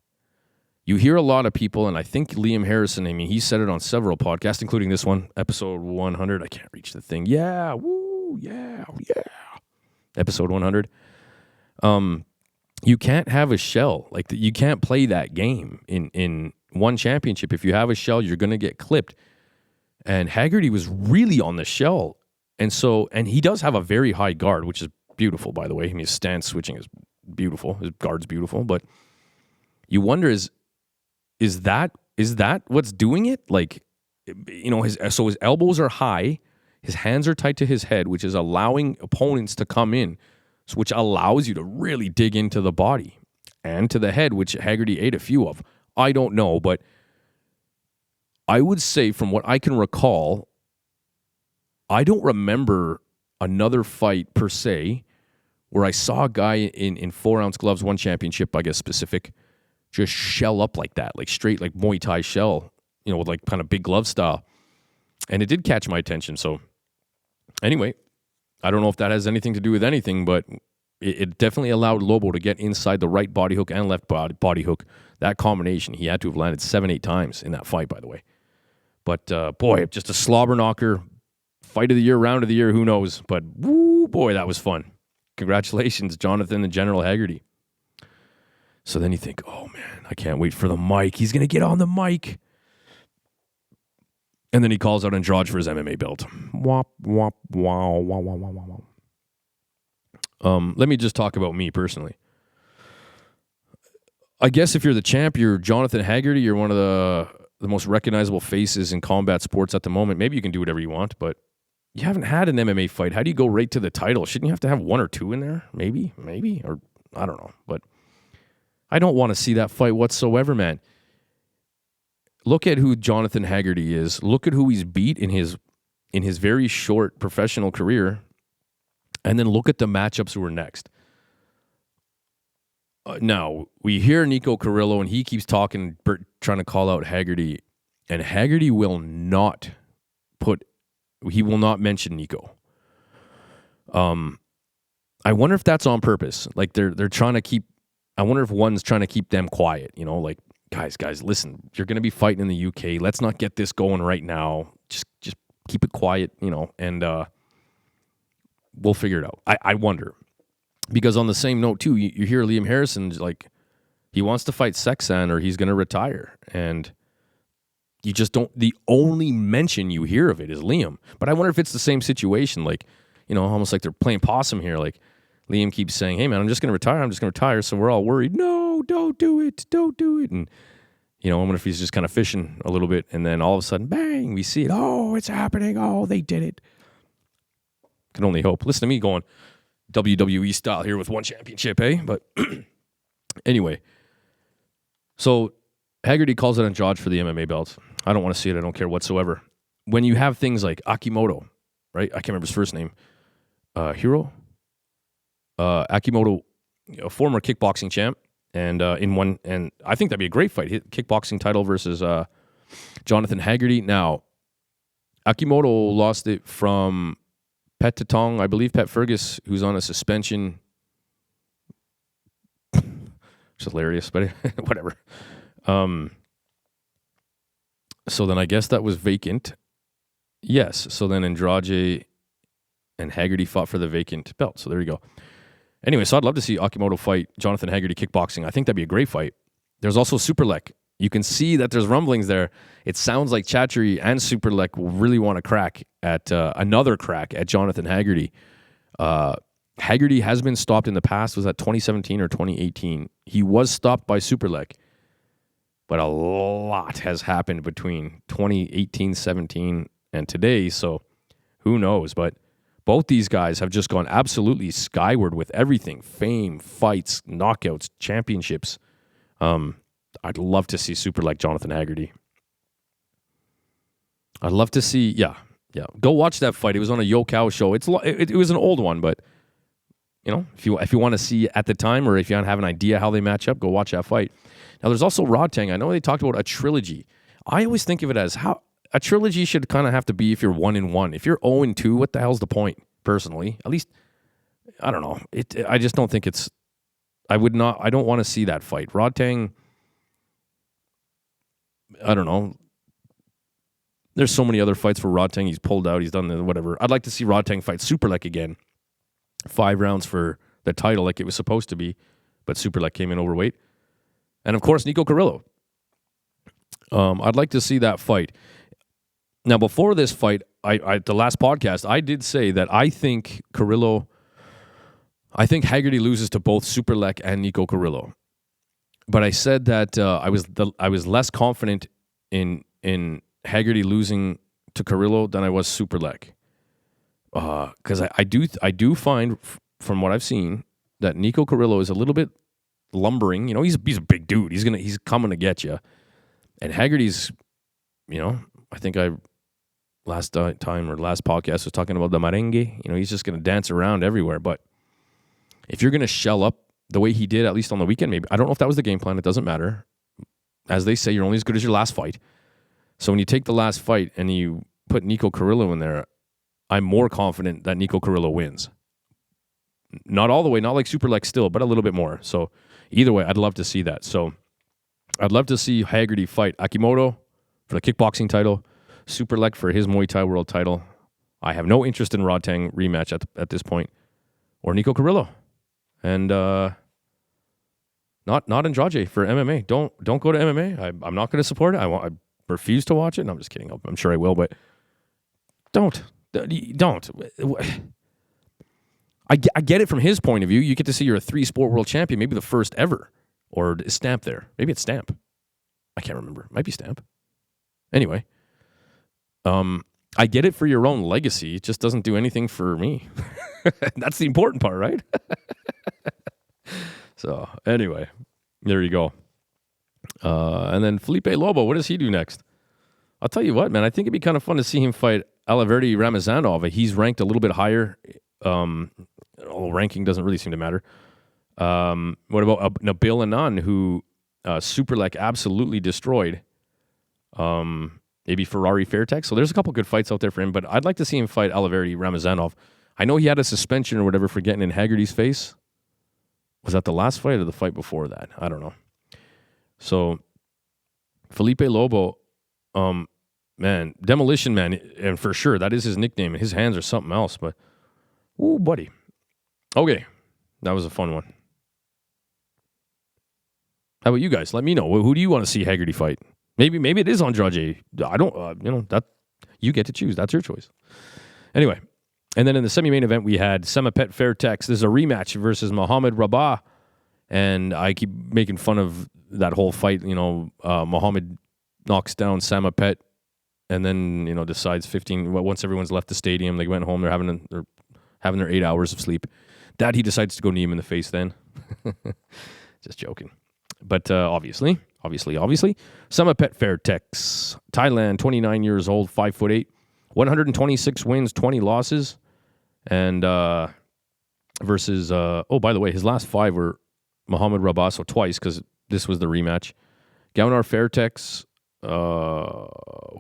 you hear a lot of people, and I think Liam Harrison, he said it on several podcasts, including this one, episode 100. I can't reach the thing. Yeah, woo, yeah. Episode 100. You can't have a shell. Like, you can't play that game in one championship. If you have a shell, you're going to get clipped. And Haggerty was really on the shell. And he does have a very high guard, which is beautiful, by the way. His stance switching is beautiful. His guard's beautiful. But you wonder, is that what's doing it? Like, his elbows are high, his hands are tight to his head, which is allowing opponents to come in, which allows you to really dig into the body and to the head, which Haggerty ate a few of. I don't know, but I would say from what I can recall, I don't remember another fight per se where I saw a guy in 4-ounce gloves, one championship, I guess specific, just shell up like that, like straight, like Muay Thai shell, with like kind of big glove style. And it did catch my attention. So anyway, I don't know if that has anything to do with anything, but it definitely allowed Lobo to get inside the right body hook and left body hook. That combination, he had to have landed 7-8 times in that fight, by the way. But boy, just a slobber knocker. Fight of the year, round of the year, who knows? But woo, boy, that was fun. Congratulations, Jonathan and General Haggerty. So then you think, oh man, I can't wait for the mic. He's going to get on the mic. And then he calls out Andrade for his MMA belt. Wop, wop, wow, wow, wow, wow, wow, wow. Let me just talk about me personally. I guess if you're the champ, you're Jonathan Haggerty. You're one of the most recognizable faces in combat sports at the moment. Maybe you can do whatever you want, but you haven't had an MMA fight. How do you go right to the title? Shouldn't you have to have 1 or 2 in there? Maybe, or I don't know. But I don't want to see that fight whatsoever, man. Look at who Jonathan Haggerty is. Look at who he's beat in his very short professional career. And then look at the matchups who are next. Now, we hear Nico Carrillo, and he keeps talking, trying to call out Haggerty. And Haggerty will not mention Nico. I wonder if that's on purpose. Like, they're trying to keep, I wonder if one's trying to keep them quiet, like, guys, listen, you're going to be fighting in the UK. Let's not get this going right now. Just keep it quiet, and we'll figure it out. I wonder. Because on the same note, too, you hear Liam Harrison's like, he wants to fight Sexan or he's going to retire. And you just don't, the only mention you hear of it is Liam. But I wonder if it's the same situation, like, almost like they're playing possum here. Like, Liam keeps saying, hey, man, I'm just going to retire. So we're all worried. No, don't do it. And, I wonder if he's just kind of fishing a little bit. And then all of a sudden, bang, we see it. Oh, it's happening. Oh, they did it. Can only hope. Listen to me going WWE style here with one championship, eh? But anyway, so Haggerty calls it Andrade for the MMA belt. I don't want to see it. I don't care whatsoever. When you have things like Akimoto, right? I can't remember his first name. Hiro? Akimoto, a former kickboxing champ, and I think that'd be a great fight. Kickboxing title versus Jonathan Haggerty. Now, Akimoto lost it from Pet Tatong, I believe Pat Fergus, who's on a suspension which is hilarious, but whatever. So then I guess that was vacant. Yes. So then Andrade and Haggerty fought for the vacant belt. So there you go. Anyway, so I'd love to see Akimoto fight Jonathan Haggerty kickboxing. I think that'd be a great fight. There's also Superlek. You can see that there's rumblings there. It sounds like Chatri and Superlek will really want to crack at another crack at Jonathan Haggerty. Haggerty has been stopped in the past. Was that 2017 or 2018? He was stopped by Superlek. But a lot has happened between 2018, 17, and today. So who knows? But both these guys have just gone absolutely skyward with everything. Fame, fights, knockouts, championships. I'd love to see Superlek Jonathan Haggerty. I'd love to see, yeah. Go watch that fight. It was on a Yokow show. It was an old one, but if you want to see at the time, or if you have an idea how they match up, go watch that fight. Now, there's also Rodtang. I know they talked about a trilogy. I always think of it as how a trilogy should kind of have to be if you're 1-1. If you're 0-2, what the hell's the point? Personally, at least, I don't know. I just don't think it's. I don't want to see that fight. Rodtang. I don't know. There's so many other fights for Rodtang. He's pulled out. He's done whatever. I'd like to see Rodtang fight Superlek again. 5 rounds for the title like it was supposed to be, but Superlek came in overweight. And, of course, Nico Carrillo. I'd like to see that fight. Now, before this fight, the last podcast, I did say that I think Haggerty loses to both Superlek and Nico Carrillo. But I said that I was less confident in Haggerty losing to Carrillo than I was Superlek. Because I do find, from what I've seen, that Nico Carrillo is a little bit lumbering. He's a big dude. He's coming to get you. And Haggerty's, I think last time or last podcast was talking about the merengue. He's just going to dance around everywhere. But if you're going to shell up the way he did, at least on the weekend, maybe, I don't know if that was the game plan. It doesn't matter. As they say, you're only as good as your last fight. So when you take the last fight and you put Nico Carrillo in there, I'm more confident that Nico Carrillo wins. Not all the way, not like Superlek still, but a little bit more. So either way, I'd love to see that. So I'd love to see Haggerty fight Akimoto for the kickboxing title, Superlek for his Muay Thai World title. I have no interest in Rodtang rematch at this point, or Nico Carrillo, and not Andrade for MMA. Don't go to MMA. I'm not going to support it. I refuse to watch it. No, I'm just kidding. I'm sure I will, but don't. I get it from his point of view. You get to see you're a 3-sport world champion, maybe the first ever. Or is Stamp there? Maybe it's Stamp. I can't remember. Might be Stamp. Anyway, I get it for your own legacy. It just doesn't do anything for me. That's the important part, right? So, anyway, there you go. And then Felipe Lobo, what does he do next? I'll tell you what, man. I think it'd be kind of fun to see him fight Alberta Ramazanov. He's ranked a little bit higher. Although ranking doesn't really seem to matter. What about Nabil Anan, who Superlek absolutely destroyed? Maybe Ferrari Fairtex. So there's a couple good fights out there for him, but I'd like to see him fight Alberta Ramazanov. I know he had a suspension or whatever for getting in Haggerty's face. Was that the last fight or the fight before that? I don't know. So Felipe Lobo, man, Demolition Man, and for sure that is his nickname, and his hands are something else. But, ooh, buddy. Okay, that was a fun one. How about you guys? Let me know. Who do you want to see Haggerty fight? Maybe it is Andrade. I don't. That you get to choose. That's your choice. Anyway, and then in the semi-main event we had Samapet Fairtex. This is a rematch versus Mohamed Rabah, and I keep making fun of that whole fight. Mohamed knocks down Samapet, and then decides 15. Once everyone's left the stadium, they went home. They're having their 8 hours of sleep. Dad, he decides to go knee him in the face then. Just joking. But obviously, Samapet Fairtex, Thailand, 29 years old, 5'8", 126 wins, 20 losses, and versus, by the way, his last 5 were Mohamed Rabah, so twice, because this was the rematch. Gaunar Fairtex,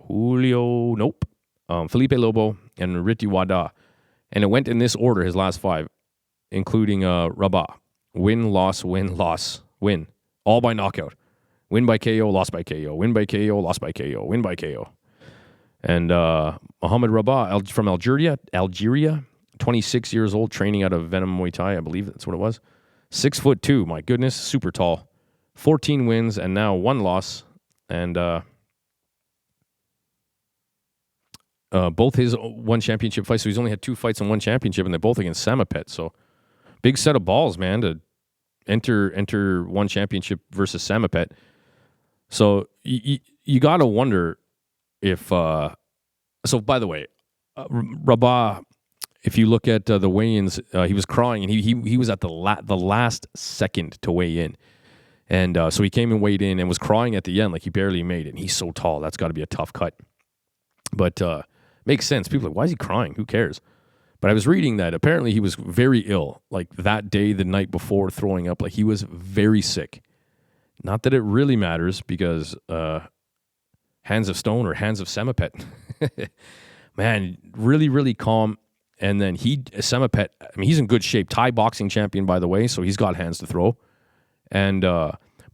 Julio, nope, Felipe Lobo, and Riti Wada. And it went in this order, his last 5, including Rabah. Win, loss, win, loss, win. all by knockout. Win by KO, lost by KO. Win by KO, lost by KO. Win by KO. And Mohamed Rabah from Algeria, 26 years old, training out of Venom Muay Thai, I believe that's what it was. 6'2", my goodness, super tall. 14 wins and now 1 loss. And both his 1 championship fights, so he's only had 2 fights and 1 championship, and they're both against Samapet. So big set of balls, man, to enter 1 championship versus Samapet. So you got to wonder if... so, by the way, Rabah, if you look at the weigh-ins, he was crying, and he was at the last second to weigh in. And so he came and weighed in and was crying at the end, like he barely made it. And he's so tall. That's got to be a tough cut. But makes sense. People are like, why is he crying? Who cares? But I was reading that apparently he was very ill, like that day, the night before, throwing up. Like he was very sick. Not that it really matters because hands of stone or hands of Samapet. Man, really, really calm. And then Samapet, I mean, he's in good shape. Thai boxing champion, by the way, so he's got hands to throw. And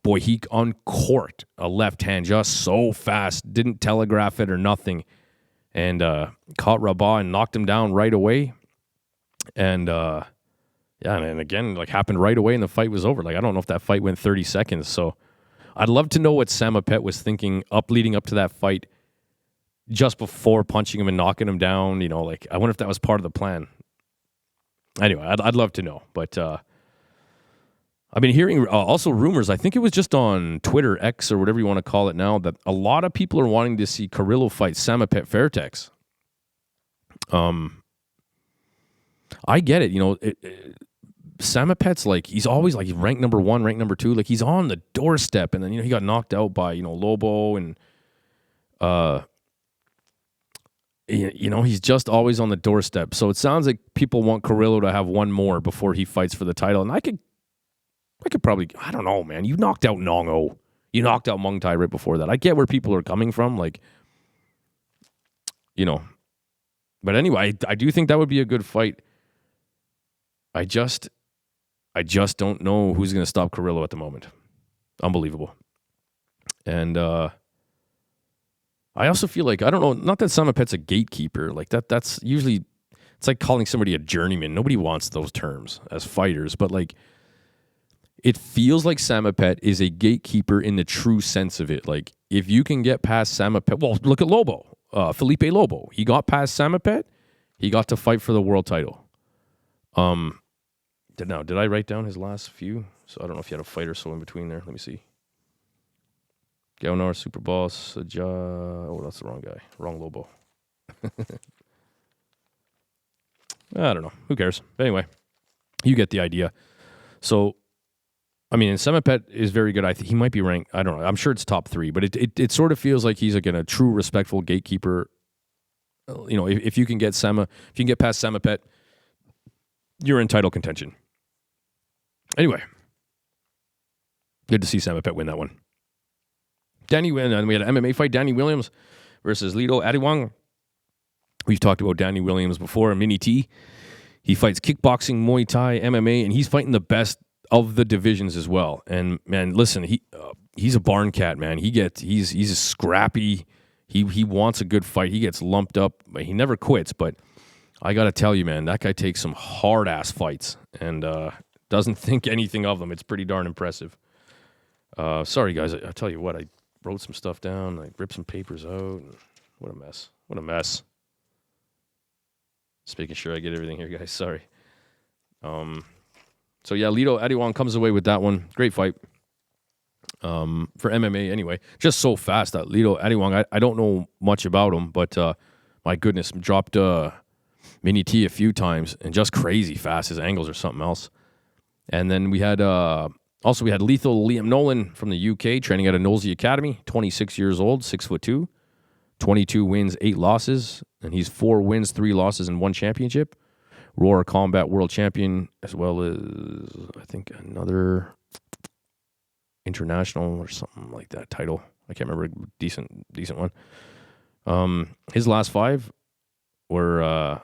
boy, he uncorked a left hand just so fast, didn't telegraph it or nothing. And caught Rabah and knocked him down right away. And and again, like happened right away and the fight was over. Like, I don't know if that fight went 30 seconds. So I'd love to know what Samapet was thinking leading up to that fight just before punching him and knocking him down. You know, like, I wonder if that was part of the plan. Anyway, I'd love to know. But I've been hearing also rumors, I think it was just on Twitter, X, or whatever you want to call it now, that a lot of people are wanting to see Carrillo fight Samapet Fairtex. I get it. You know, Samapet's like, he's always like ranked number 1, ranked number 2. Like, he's on the doorstep. And then, you know, he got knocked out by, you know, Lobo. And, you know, he's just always on the doorstep. So it sounds like people want Carrillo to have 1 more before he fights for the title. And I could probably, I don't know, man. You knocked out Nong-O. You knocked out Muay Thai right before that. I get where people are coming from. Like, you know. But anyway, I do think that would be a good fight. I just don't know who's going to stop Carrillo at the moment. Unbelievable. And I also feel like, I don't know, not that Samapet's a gatekeeper. Like, that's usually, it's like calling somebody a journeyman. Nobody wants those terms as fighters. But, like, it feels like Samapet is a gatekeeper in the true sense of it. Like, if you can get past Samapet, well, look at Lobo, Felipe Lobo. He got past Samapet. He got to fight for the world title. Did I write down his last few? So I don't know if he had a fight or so in between there. Let me see. Gaunar, Super Boss, that's the wrong guy. Wrong Lobo. I don't know. Who cares? But anyway, you get the idea. So, I mean, and Samapet is very good. I think he might be ranked, I don't know. I'm sure it's top 3, but it sort of feels like he's, again, a true respectful gatekeeper. You know, if you can get past Samapet, you're in title contention. Anyway, good to see Samapet win that one. And we had an MMA fight, Danny Williams versus Lito Adiwang. We've talked about Danny Williams before, Mini T. He fights kickboxing, Muay Thai, MMA, and he's fighting the best of the divisions as well. And man, listen, he's a barn cat, man. He's a scrappy. He wants a good fight. He gets lumped up. He never quits, but I got to tell you, man, that guy takes some hard-ass fights and doesn't think anything of them. It's pretty darn impressive. Sorry, guys. I tell you what, I wrote some stuff down. I ripped some papers out. And what a mess. What a mess. Just making sure I get everything here, guys. Sorry. So, yeah, Lito Adiwang comes away with that one. Great fight. For MMA anyway. Just so fast, that Lito Adiwang. I don't know much about him, but my goodness, dropped Mini T a few times and just crazy fast. His angles are something else. And then we had lethal Liam Nolan from the UK, training at a Knowlesy Academy, 26 years old, 6'2", 22 wins, 8 losses, and he's 4 wins, 3 losses, and 1 championship. Roar Combat World Champion, as well as, I think, another international or something like that title. I can't remember, decent one. His last 5 were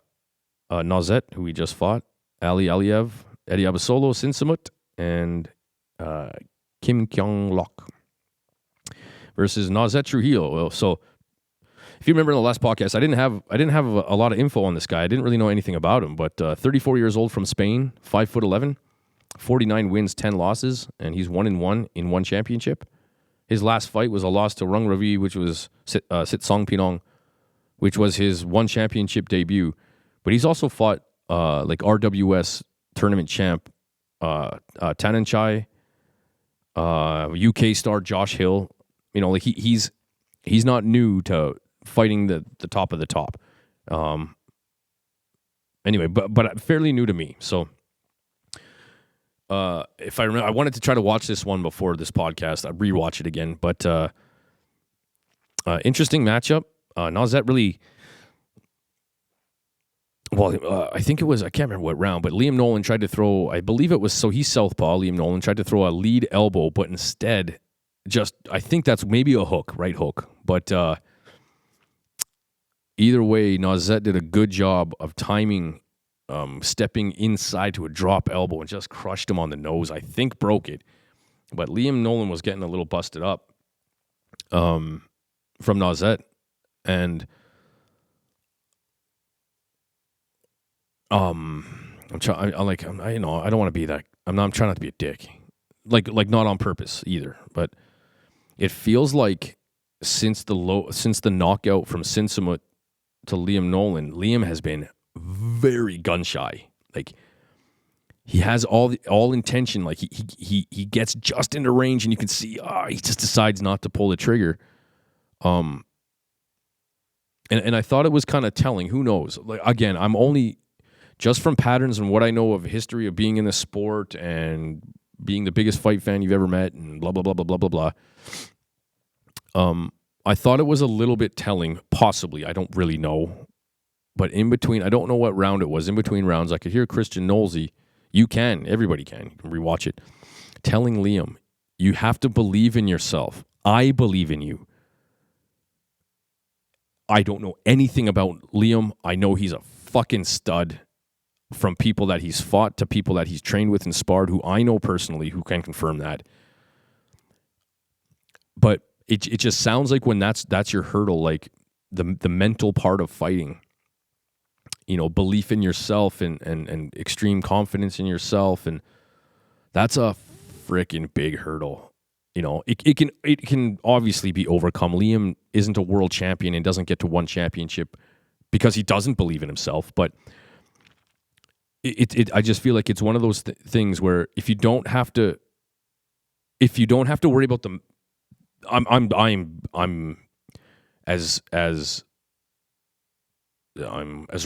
Nazet, who he just fought, Ali Aliyev, Eddie Abasolo, Sinsamut, and Kim Kyung-lok versus Nazet Trujillo. So if you remember in the last podcast, I didn't have a lot of info on this guy. I didn't really know anything about him, but 34 years old from Spain, 5'11", 49 wins, 10 losses, and he's 1-1 in one championship. His last fight was a loss to Rung Ravi, which was Sitsong Pinong, which was his one championship debut. But he's also fought like RWS tournament champ Tananchai, UK star Josh Hill. You know, like he's not new to fighting the top of the top. Anyway, but fairly new to me. So if I remember, I wanted to try to watch this one before this podcast. I'd rewatch it again. But interesting matchup. Nazet really... Well, I think it was, I can't remember what round, but Liam Nolan tried to throw, I believe it was, so he's southpaw, Liam Nolan tried to throw a lead elbow, but instead just, I think that's maybe a hook, right hook. But either way, Nazet did a good job of timing, stepping inside to a drop elbow and just crushed him on the nose. I think broke it. But Liam Nolan was getting a little busted up from Nazet. And I'm trying. I don't want to be that. I'm trying not to be a dick. Like not on purpose either. But it feels like since the knockout from Sinsamut to Liam Nolan, Liam has been very gun shy. Like he has all intention. Like he gets just into range, and you can see he just decides not to pull the trigger. And I thought it was kind of telling. Who knows? Like again, I'm only. Just from patterns and what I know of history of being in the sport and being the biggest fight fan you've ever met and blah, blah, blah, blah, blah, blah, blah. I thought it was a little bit telling, possibly. I don't really know. But in between, I don't know what round it was. In between rounds, I could hear Christian Nolsey. Everybody can. You can rewatch it. Telling Liam, you have to believe in yourself. I believe in you. I don't know anything about Liam. I know he's a fucking stud. From people that he's fought to people that he's trained with and sparred, who I know personally, who can confirm that. But it just sounds like when that's your hurdle, like the mental part of fighting, you know, belief in yourself and extreme confidence in yourself, and that's a freaking big hurdle. You know, it can obviously be overcome. Liam isn't a world champion and doesn't get to one championship because he doesn't believe in himself, but I just feel like it's one of those things where if you don't have to worry about them, I'm as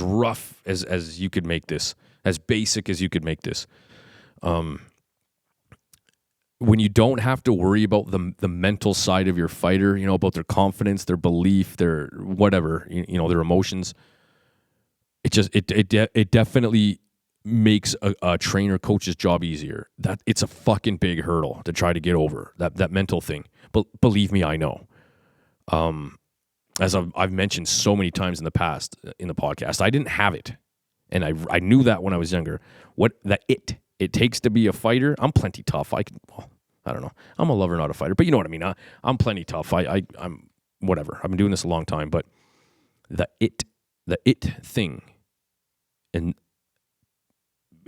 rough as you could make this, as basic as you could make this. When you don't have to worry about the mental side of your fighter, you know, about their confidence, their belief, their whatever, you know, their emotions, it definitely makes a trainer coach's job easier. That it's a fucking big hurdle to try to get over that mental thing. But believe me, I know. As I've mentioned so many times in the past in the podcast, I didn't have it, and I knew that when I was younger. It takes to be a fighter. I'm plenty tough. I don't know. I'm a lover, not a fighter, but you know what I mean. I'm plenty tough. I'm whatever. I've been doing this a long time, but the it thing, and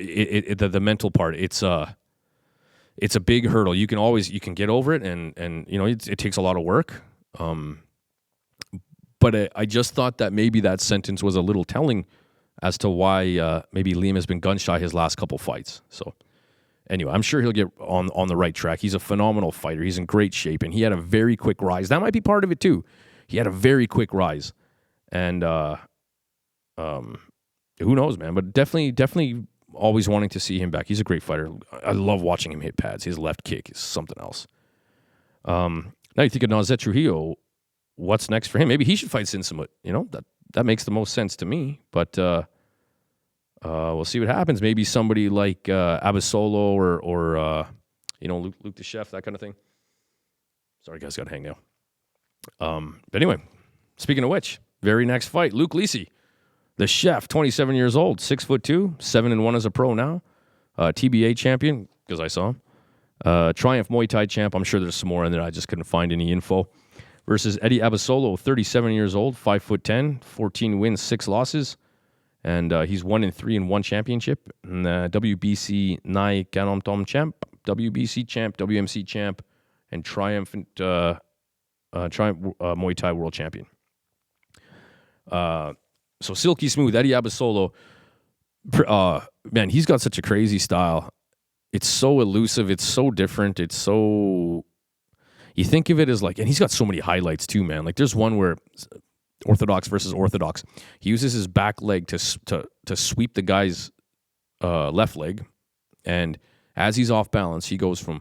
the mental part, it's a big hurdle. You can get over it, and you know it takes a lot of work. But I just thought that maybe that sentence was a little telling as to why maybe Liam has been gun shy his last couple fights. So anyway, I'm sure he'll get on the right track. He's a phenomenal fighter. He's in great shape, and he had a very quick rise. That might be part of it too. He had a very quick rise, and who knows, man? But definitely. Always wanting to see him back. He's a great fighter. I love watching him hit pads. His left kick is something else. Now you think of Nazet Trujillo, what's next for him? Maybe he should fight Sinsamut. You know, that makes the most sense to me. But we'll see what happens. Maybe somebody like Abasolo or you know, Luke the Chef, that kind of thing. Sorry, guys, got to hang now. But anyway, speaking of which, very next fight, Luke Lisi. The Chef, 27 years old, 6'2", 7-1 as a pro now, TBA champion because I saw him. Triumph Muay Thai champ. I'm sure there's some more in there. I just couldn't find any info. Versus Eddie Abasolo, 37 years old, 5'10", 14 wins, 6 losses. And he's 1-3 in one championship. And, WBC Nai Kanomtom champ, WBC champ, WMC champ, and triumphant Muay Thai World Champion. So silky smooth, Eddie Abasolo. Man, he's got such a crazy style. It's so elusive. It's so different. It's so... You think of it as like... And he's got so many highlights too, man. Like there's one where... Orthodox versus Orthodox. He uses his back leg to sweep the guy's left leg. And as he's off balance, he goes from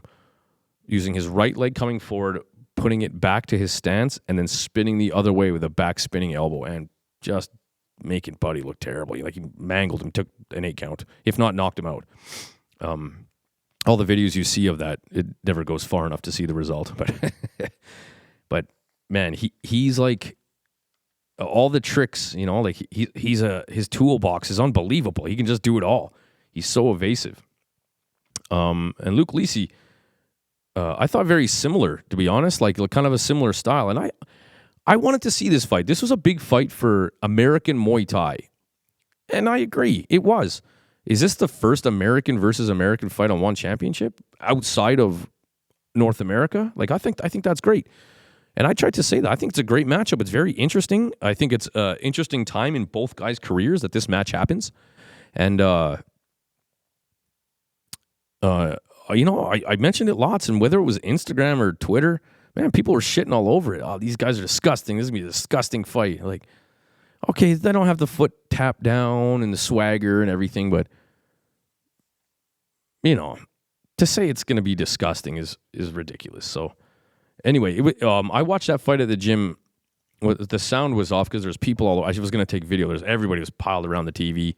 using his right leg coming forward, putting it back to his stance, and then spinning the other way with a back spinning elbow and just making Buddy look terrible. Like he mangled him, took an 8 count, if not knocked him out. All the videos you see of that, it never goes far enough to see the result. But man, he's like all the tricks, you know, like his toolbox is unbelievable. He can just do it all. He's so evasive. And Luke Lisi, I thought very similar, to be honest, like kind of a similar style. And I wanted to see this fight. This was a big fight for American Muay Thai. And I agree, it was. Is this the first American versus American fight on one championship outside of North America? Like, I think that's great. And I tried to say that. I think it's a great matchup. It's very interesting. I think it's an interesting time in both guys' careers that this match happens. And, you know, I mentioned it lots, and whether it was Instagram or Twitter, man, people were shitting all over it. Oh, these guys are disgusting. This is going to be a disgusting fight. Like, okay, they don't have the foot tap down and the swagger and everything, but, you know, to say it's going to be disgusting is ridiculous. So, anyway, I watched that fight at the gym. The sound was off because there's people all over. I was going to take video. Everybody was piled around the TV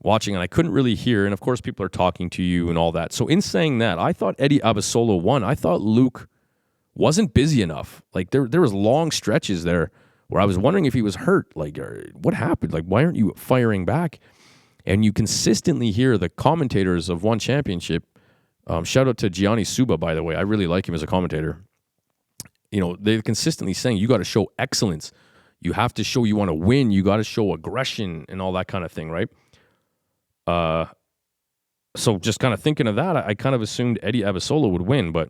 watching, and I couldn't really hear. And, of course, people are talking to you and all that. So, in saying that, I thought Eddie Abasolo won. I thought Luke wasn't busy enough. Like, there was long stretches there where I was wondering if he was hurt. Like, what happened? Like, why aren't you firing back? And you consistently hear the commentators of one championship. Shout out to Gianni Suba, by the way. I really like him as a commentator. You know, they're consistently saying you got to show excellence. You have to show you want to win. You got to show aggression and all that kind of thing, right? So just kind of thinking of that, I kind of assumed Eddie Abasolo would win, but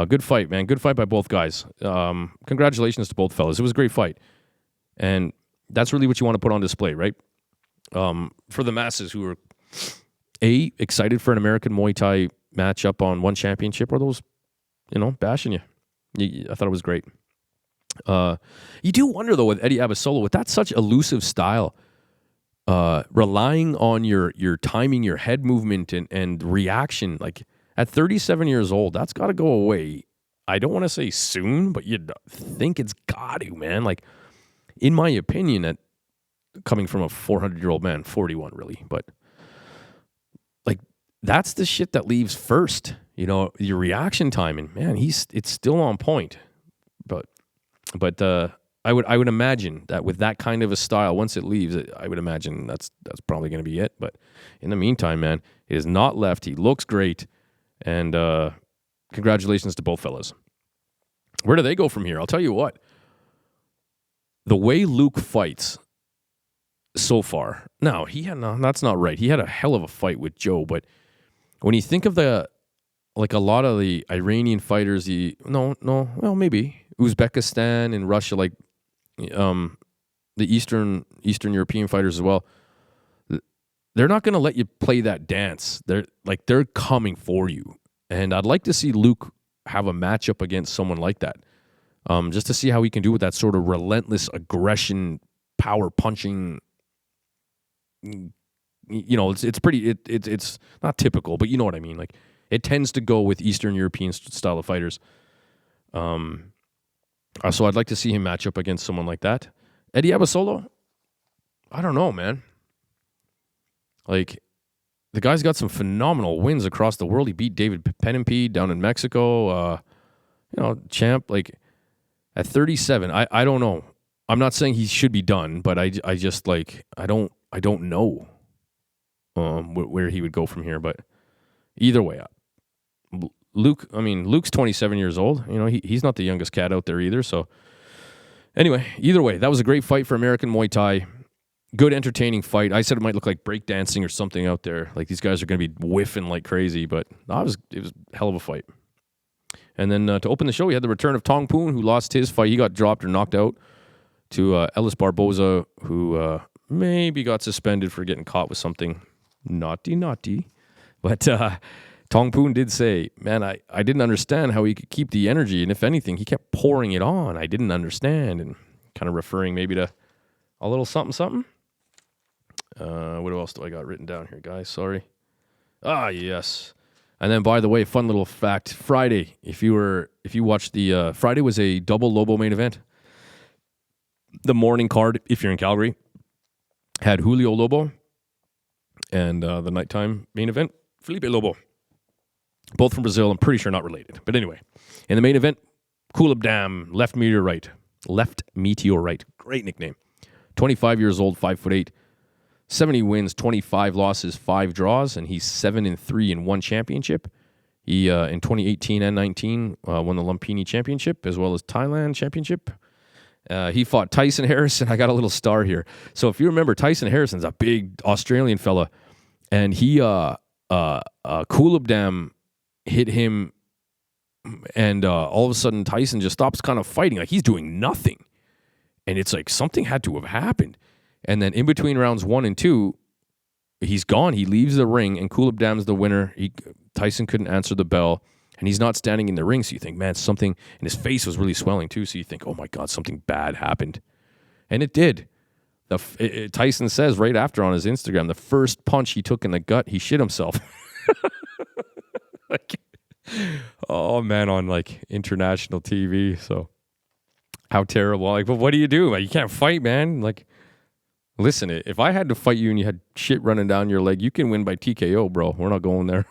good fight, man. Good fight by both guys. Congratulations to both fellas. It was a great fight. And that's really what you want to put on display, right? For the masses who are, excited for an American Muay Thai matchup on one championship, or those, you know, bashing you. I thought it was great. You do wonder, though, with Eddie Abasolo, with that such elusive style, relying on your timing, your head movement, and reaction, like at 37 years old, that's got to go away. I don't want to say soon, but you'd think it's got to, man. Like, in my opinion, coming from a 400-year-old man, 41 really, but like that's the shit that leaves first. You know, your reaction time, and man, it's still on point. But I would imagine that with that kind of a style, once it leaves, I would imagine that's probably going to be it. But in the meantime, man, it is not left. He looks great, and congratulations to both fellas. Where do they go from here? I'll tell you what. The way Luke fights so far, that's not right. He had a hell of a fight with Joe, but when you think of a lot of the Iranian fighters, maybe Uzbekistan and Russia, like the Eastern European fighters as well, they're not going to let you play that dance. They're coming for you, and I'd like to see Luke have a matchup against someone like that, just to see how he can do with that sort of relentless aggression, power punching. You know, it's not typical, but you know what I mean. Like, it tends to go with Eastern European style of fighters. So I'd like to see him match up against someone like that. Eddie Abasolo, I don't know, man. Like, the guy's got some phenomenal wins across the world. He beat David Penempede down in Mexico. Champ. Like, at 37, I don't know. I'm not saying he should be done, but I just like I don't know where he would go from here. But either way, Luke's 27 years old. You know, he's not the youngest cat out there either. So anyway, either way, that was a great fight for American Muay Thai. Good, entertaining fight. I said it might look like breakdancing or something out there. Like these guys are going to be whiffing like crazy, but it was a hell of a fight. And then to open the show, we had the return of Tong Poon, who lost his fight. He got dropped or knocked out to Ellis Barboza, who maybe got suspended for getting caught with something naughty. But Tong Poon did say, man, I didn't understand how he could keep the energy. And if anything, he kept pouring it on. I didn't understand. And kind of referring maybe to a little something. What else do I got written down here, guys? Sorry. Yes. And then, by the way, fun little fact: Friday, if you watched the Friday was a double Lobo main event. The morning card, if you're in Calgary, had Julio Lobo, and the nighttime main event, Felipe Lobo. Both from Brazil. I'm pretty sure not related, but anyway, in the main event, Kulabdam, Left Meteorite, great nickname. 25 years old, 5'8". 70 wins, 25 losses, 5 draws, and he's 7-3 in one championship. He in 2018 and 19 won the Lumpini Championship as well as Thailand Championship. He fought Tyson Harrison. I got a little star here. So if you remember, Tyson Harrison's a big Australian fella, and he Kulabdam hit him, and all of a sudden Tyson just stops kind of fighting, like he's doing nothing, and it's like something had to have happened. And then in between rounds 1 and 2, he's gone. He leaves the ring, and Kulabdam's the winner. Tyson couldn't answer the bell, and he's not standing in the ring. So you think, man, something, and his face was really swelling too. So you think, oh my God, something bad happened. And it did. Tyson says right after on his Instagram, the first punch he took in the gut, he shit himself. Oh man, on like international TV. So how terrible. Like, but what do you do? Like, you can't fight, man. Like, listen, if I had to fight you and you had shit running down your leg, you can win by TKO, bro. We're not going there.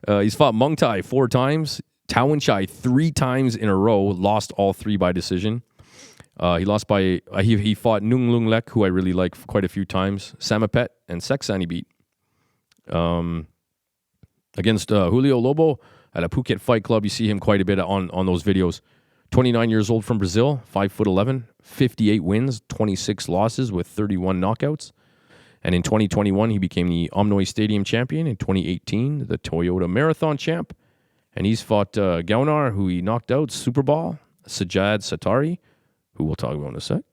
He's fought Muay Thai 4 times, Tawan Chai 3 times in a row, lost all 3 by decision. He lost by, he fought Nung Lung Lek, who I really like quite a few times, Samapet, and Seksan he beat. Against Julio Lobo at a Phuket Fight Club, you see him quite a bit on those videos. 29 years old from Brazil, 5'11", 58 wins, 26 losses with 31 knockouts. And in 2021, he became the Omnoy Stadium champion. In 2018, the Toyota Marathon champ. And he's fought Gaunar, who he knocked out, Superball, Sajjad Satari, who we'll talk about in a sec.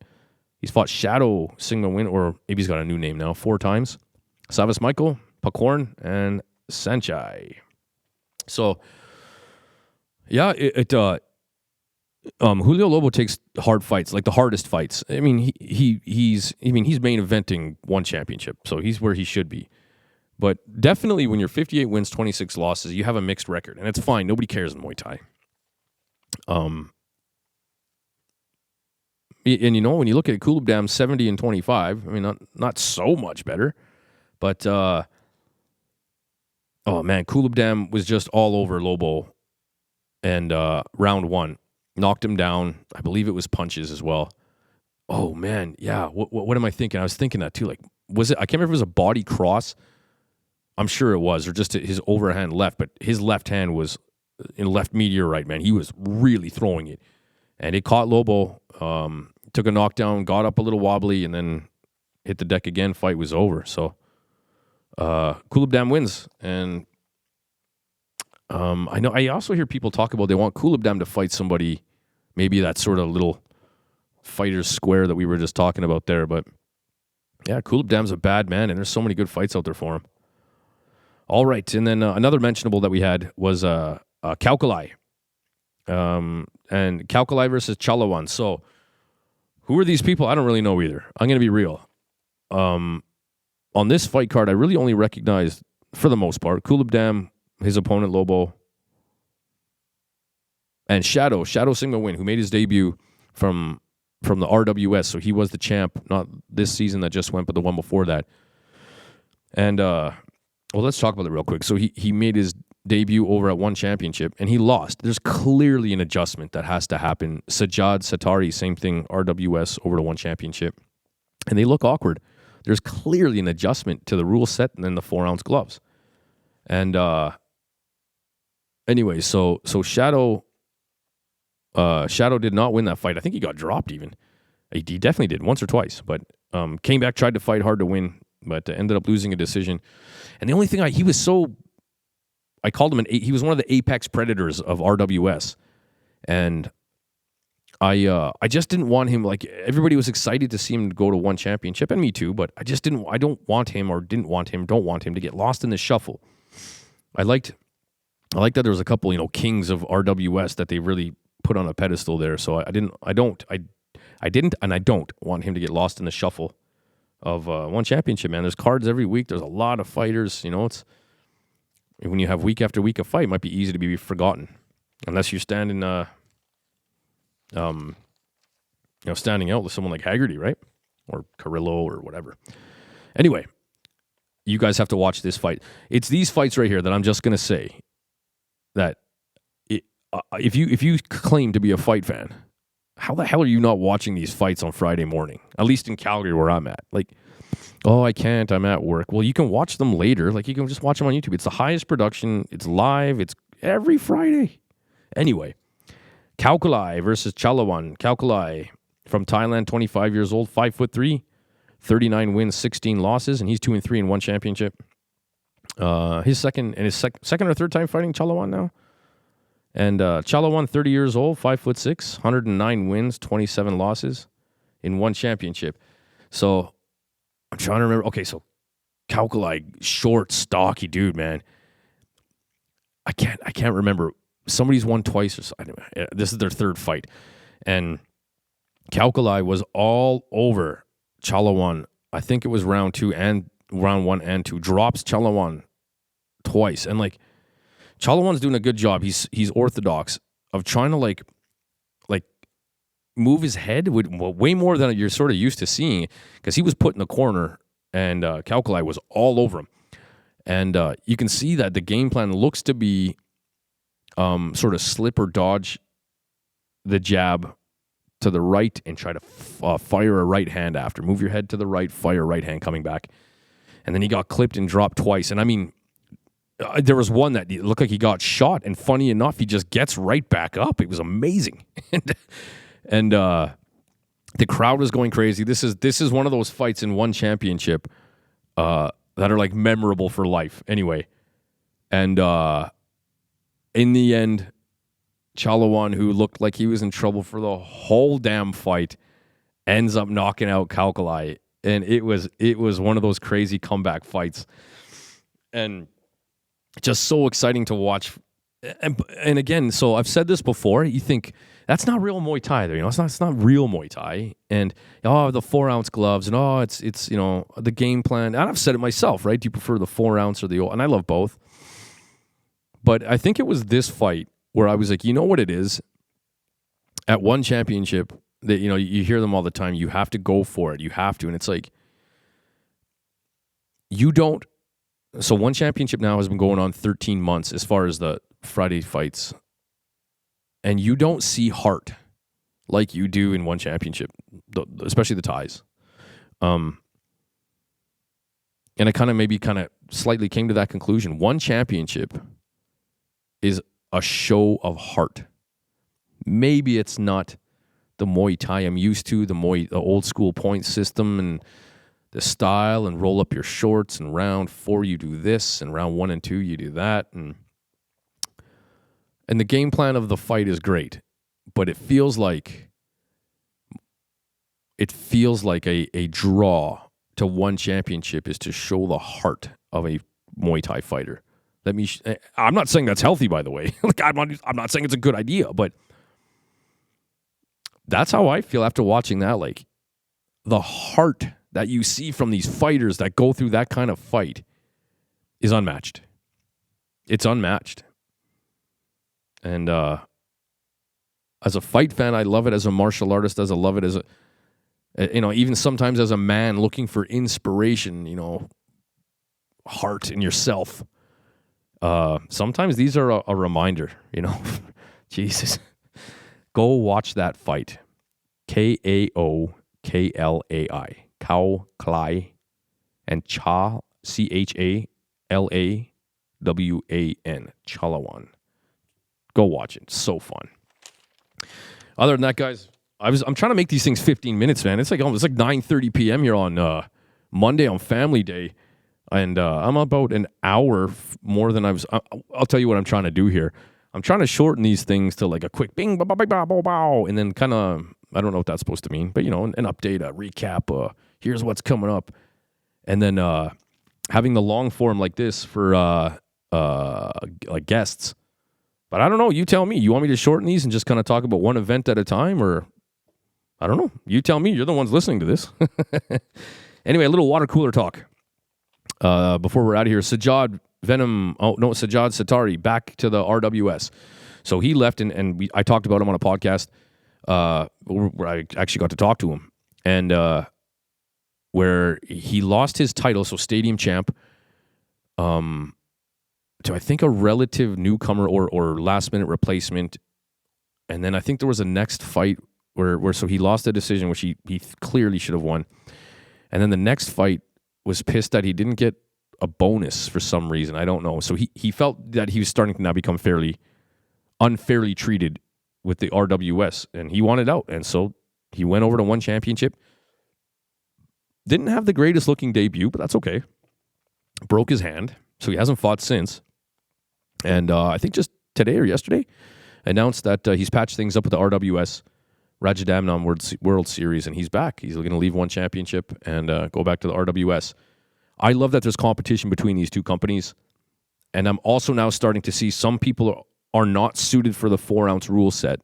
He's fought Shadow Sigma Win, or maybe he's got a new name now, 4 times. Savas Michael, Pakorn, and Sanchai. So, yeah, Julio Lobo takes hard fights, like the hardest fights. I mean, he's main eventing one championship, so he's where he should be. But definitely when you're 58 wins, 26 losses, you have a mixed record, and it's fine. Nobody cares in Muay Thai. And you know, when you look at Kulabdam 70 and 25, I mean, not so much better, but oh man, Kulabdam was just all over Lobo, and round 1. Knocked him down. I believe it was punches as well. Oh, man. Yeah. What am I thinking? I was thinking that too. Like, was it? I can't remember if it was a body cross. I'm sure it was, or just his overhand left. But his left hand was in left meteorite, man. He was really throwing it. And it caught Lobo, took a knockdown, got up a little wobbly, and then hit the deck again. Fight was over. So, Kulabdam wins. And I know. I also hear people talk about they want Kulabdam to fight somebody. Maybe that sort of little fighter's square that we were just talking about there. But, yeah, Kulabdam's a bad man, and there's so many good fights out there for him. All right, and then another mentionable that we had was Kaukalai. And Kaukalai versus Chalawan. So, who are these people? I don't really know either. I'm going to be real. On this fight card, I really only recognized, for the most part, Kulabdam, his opponent Lobo, and Shadow Sigma Win, who made his debut from the RWS. So he was the champ, not this season that just went, but the one before that. And well, let's talk about it real quick. So he made his debut over at one championship, and he lost. There's clearly an adjustment that has to happen. Sajjad Satari, same thing, RWS over to one championship, and they look awkward. There's clearly an adjustment to the rule set and then the 4-ounce gloves. And anyway, so Shadow did not win that fight. I think he got dropped even. He definitely did once or twice, but came back, tried to fight hard to win, but ended up losing a decision. And the only thing I called him he was one of the apex predators of RWS, and I just didn't want him, like, everybody was excited to see him go to one championship, and me too, but I don't want him to get lost in the shuffle. I liked that there was a couple, kings of RWS that they really put on a pedestal there. So I didn't, and I don't want him to get lost in the shuffle of one championship, man. There's cards every week. There's a lot of fighters. It's when you have week after week of fight, it might be easy to be forgotten unless you're standing standing out with someone like Haggerty, right? Or Carrillo or whatever. Anyway, you guys have to watch this fight. It's these fights right here that I'm just going to say that if you claim to be a fight fan, how the hell are you not watching these fights on Friday morning? At least in Calgary where I'm at. Like, oh, I can't, I'm at work. Well, you can watch them later. Like, you can just watch them on YouTube. It's the highest production. It's live. It's every Friday. Anyway, Kaukulai versus Chalawan. Kaukulai from Thailand, 25 years old, 5'3", 39 wins, 16 losses, and he's 2-3 in one championship. His second or third time fighting Chalawan now. And Chalawan, 30 years old, 5'6", 109 wins, 27 losses in one championship. So I'm trying to remember. Okay, so Kaukulai, short, stocky dude, man. I can't remember. Somebody's won twice or something. This is their third fight. And Kaukulai was all over Chalawan. I think it was round 1 and 2. Drops Chalawan twice. And like Chalawan's doing a good job. He's orthodox of trying to like move his head with way more than you're sort of used to seeing, because he was put in the corner and Kaukulai was all over him. And you can see that the game plan looks to be sort of slip or dodge the jab to the right and try to fire a right hand after. Move your head to the right, fire right hand coming back. And then he got clipped and dropped twice. And I mean, there was one that looked like he got shot, and funny enough, he just gets right back up. It was amazing. and the crowd was going crazy. This is one of those fights in one championship that are like memorable for life. Anyway, and in the end, Chalawan, who looked like he was in trouble for the whole damn fight, ends up knocking out Kaukulai. And it was one of those crazy comeback fights. And just so exciting to watch. And again, so I've said this before, you think that's not real Muay Thai there, it's not real Muay Thai. And the 4-ounce gloves, and it's the game plan. And I've said it myself, right? Do you prefer the 4-ounce or the old? And I love both. But I think it was this fight where I was like, you know what it is? At one championship, that you hear them all the time, you have to go for it. You have to. And it's like, you don't. So one championship now has been going on 13 months as far as the Friday fights. And you don't see heart like you do in one championship, especially the ties. And I kind of slightly came to that conclusion. One championship is a show of heart. Maybe it's not the Muay Thai I'm used to, the old school point system and the style, and roll up your shorts, and round 4 you do this, and round 1 and 2 you do that, and the game plan of the fight is great, but it feels like a draw to one championship is to show the heart of a Muay Thai fighter. I'm not saying that's healthy, by the way. Like I'm not saying it's a good idea, but that's how I feel after watching that. Like, the heart that you see from these fighters that go through that kind of fight is unmatched. It's unmatched. And as a fight fan, I love it. As a martial artist, I love it. As even sometimes as a man looking for inspiration, heart in yourself. Sometimes these are a reminder, Jesus. Go watch that fight. Kauklai. Kauklai. And Cha, Chalawan. Chalawan. Go watch it. It's so fun. Other than that, guys, I'm trying to make these things 15 minutes, man. It's like 9:30 p.m. here on Monday on Family Day, and I'm about an hour more than I was. I'll tell you what I'm trying to do here. I'm trying to shorten these things to like a quick bing, bow, bow, bow, bow, bow, and then kind of, I don't know what that's supposed to mean, but an update, a recap, here's what's coming up. And then having the long form like this for like guests. But I don't know, you tell me. You want me to shorten these and just kind of talk about one event at a time, or I don't know. You tell me. You're the ones listening to this. Anyway, a little water cooler talk before we're out of here. Sajjad Satari back to the RWS. So he left, and I talked about him on a podcast where I actually got to talk to him, and where he lost his title, so stadium champ, to I think a relative newcomer or last minute replacement, and then I think there was a next fight where so he lost a decision which he clearly should have won, and then the next fight was pissed that he didn't get a bonus for some reason. I don't know. So he felt that he was starting to now become unfairly treated with the RWS, and he wanted out. And so he went over to one championship. Didn't have the greatest looking debut, but that's okay. Broke his hand, so he hasn't fought since. And I think just today or yesterday announced that he's patched things up with the RWS Rajadamnam World Series, and he's back. He's going to leave one championship and go back to the RWS. I love that there's competition between these two companies, and I'm also now starting to see some people are not suited for the 4-ounce rule set.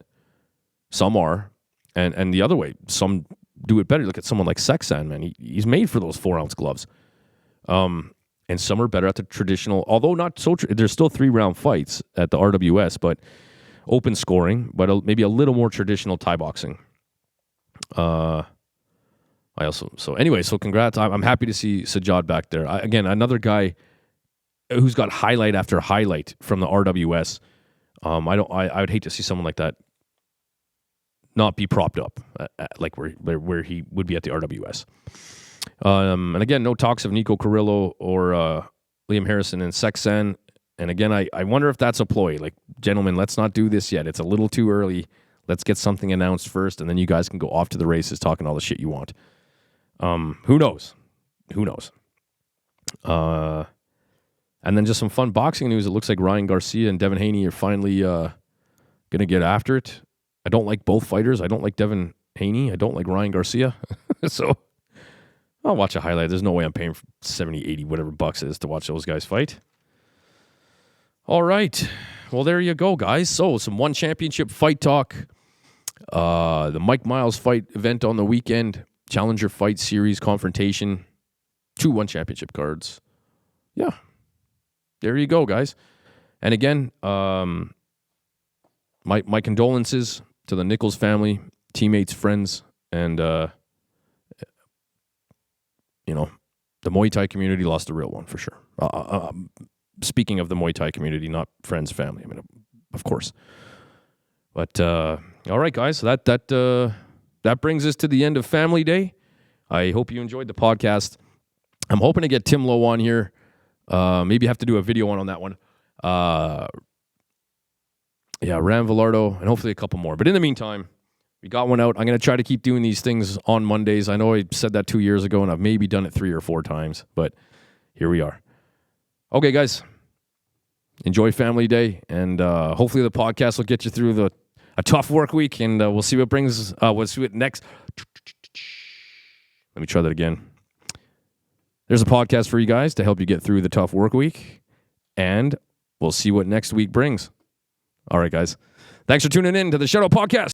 Some are, and the other way, some do it better. Look at someone like Sexan, man. He's made for those 4-ounce gloves. And some are better at the traditional, although not so, there's still 3-round fights at the RWS, but open scoring, but maybe a little more traditional Thai boxing. So congrats. I'm happy to see Sajjad back there. Again, another guy who's got highlight after highlight from the RWS. I would hate to see someone like that not be propped up like where he would be at the RWS. And again, no talks of Nico Carrillo or Liam Harrison and Sexan. And again, I wonder if that's a ploy. Like, gentlemen, let's not do this yet. It's a little too early. Let's get something announced first, and then you guys can go off to the races talking all the shit you want. Who knows? And then just some fun boxing news. It looks like Ryan Garcia and Devin Haney are finally going to get after it. I don't like both fighters. I don't like Devin Haney. I don't like Ryan Garcia. So I'll watch a highlight. There's no way I'm paying 70, 80, whatever bucks it is to watch those guys fight. All right. Well, there you go, guys. So some one championship fight talk. The Mike Miles fight event on the weekend. Challenger Fight Series confrontation. 2 one championship cards. Yeah. There you go, guys. And again, my condolences to the Nichols family, teammates, friends, and the Muay Thai community lost a real one for sure. Speaking of the Muay Thai community, not friends, family. I mean, of course. But all right, guys. So that brings us to the end of Family Day. I hope you enjoyed the podcast. I'm hoping to get Tim Lowe on here. Maybe have to do a video on that one. Ram Villardo, and hopefully a couple more. But in the meantime, we got one out. I'm going to try to keep doing these things on Mondays. I know I said that 2 years ago, and I've maybe done it 3 or 4 times. But here we are. Okay, guys. Enjoy Family Day, and hopefully the podcast will get you through a tough work week, and we'll see what brings. We'll see what next. Let me try that again. There's a podcast for you guys to help you get through the tough work week, and we'll see what next week brings. All right, guys. Thanks for tuning in to the Shadow Podcast.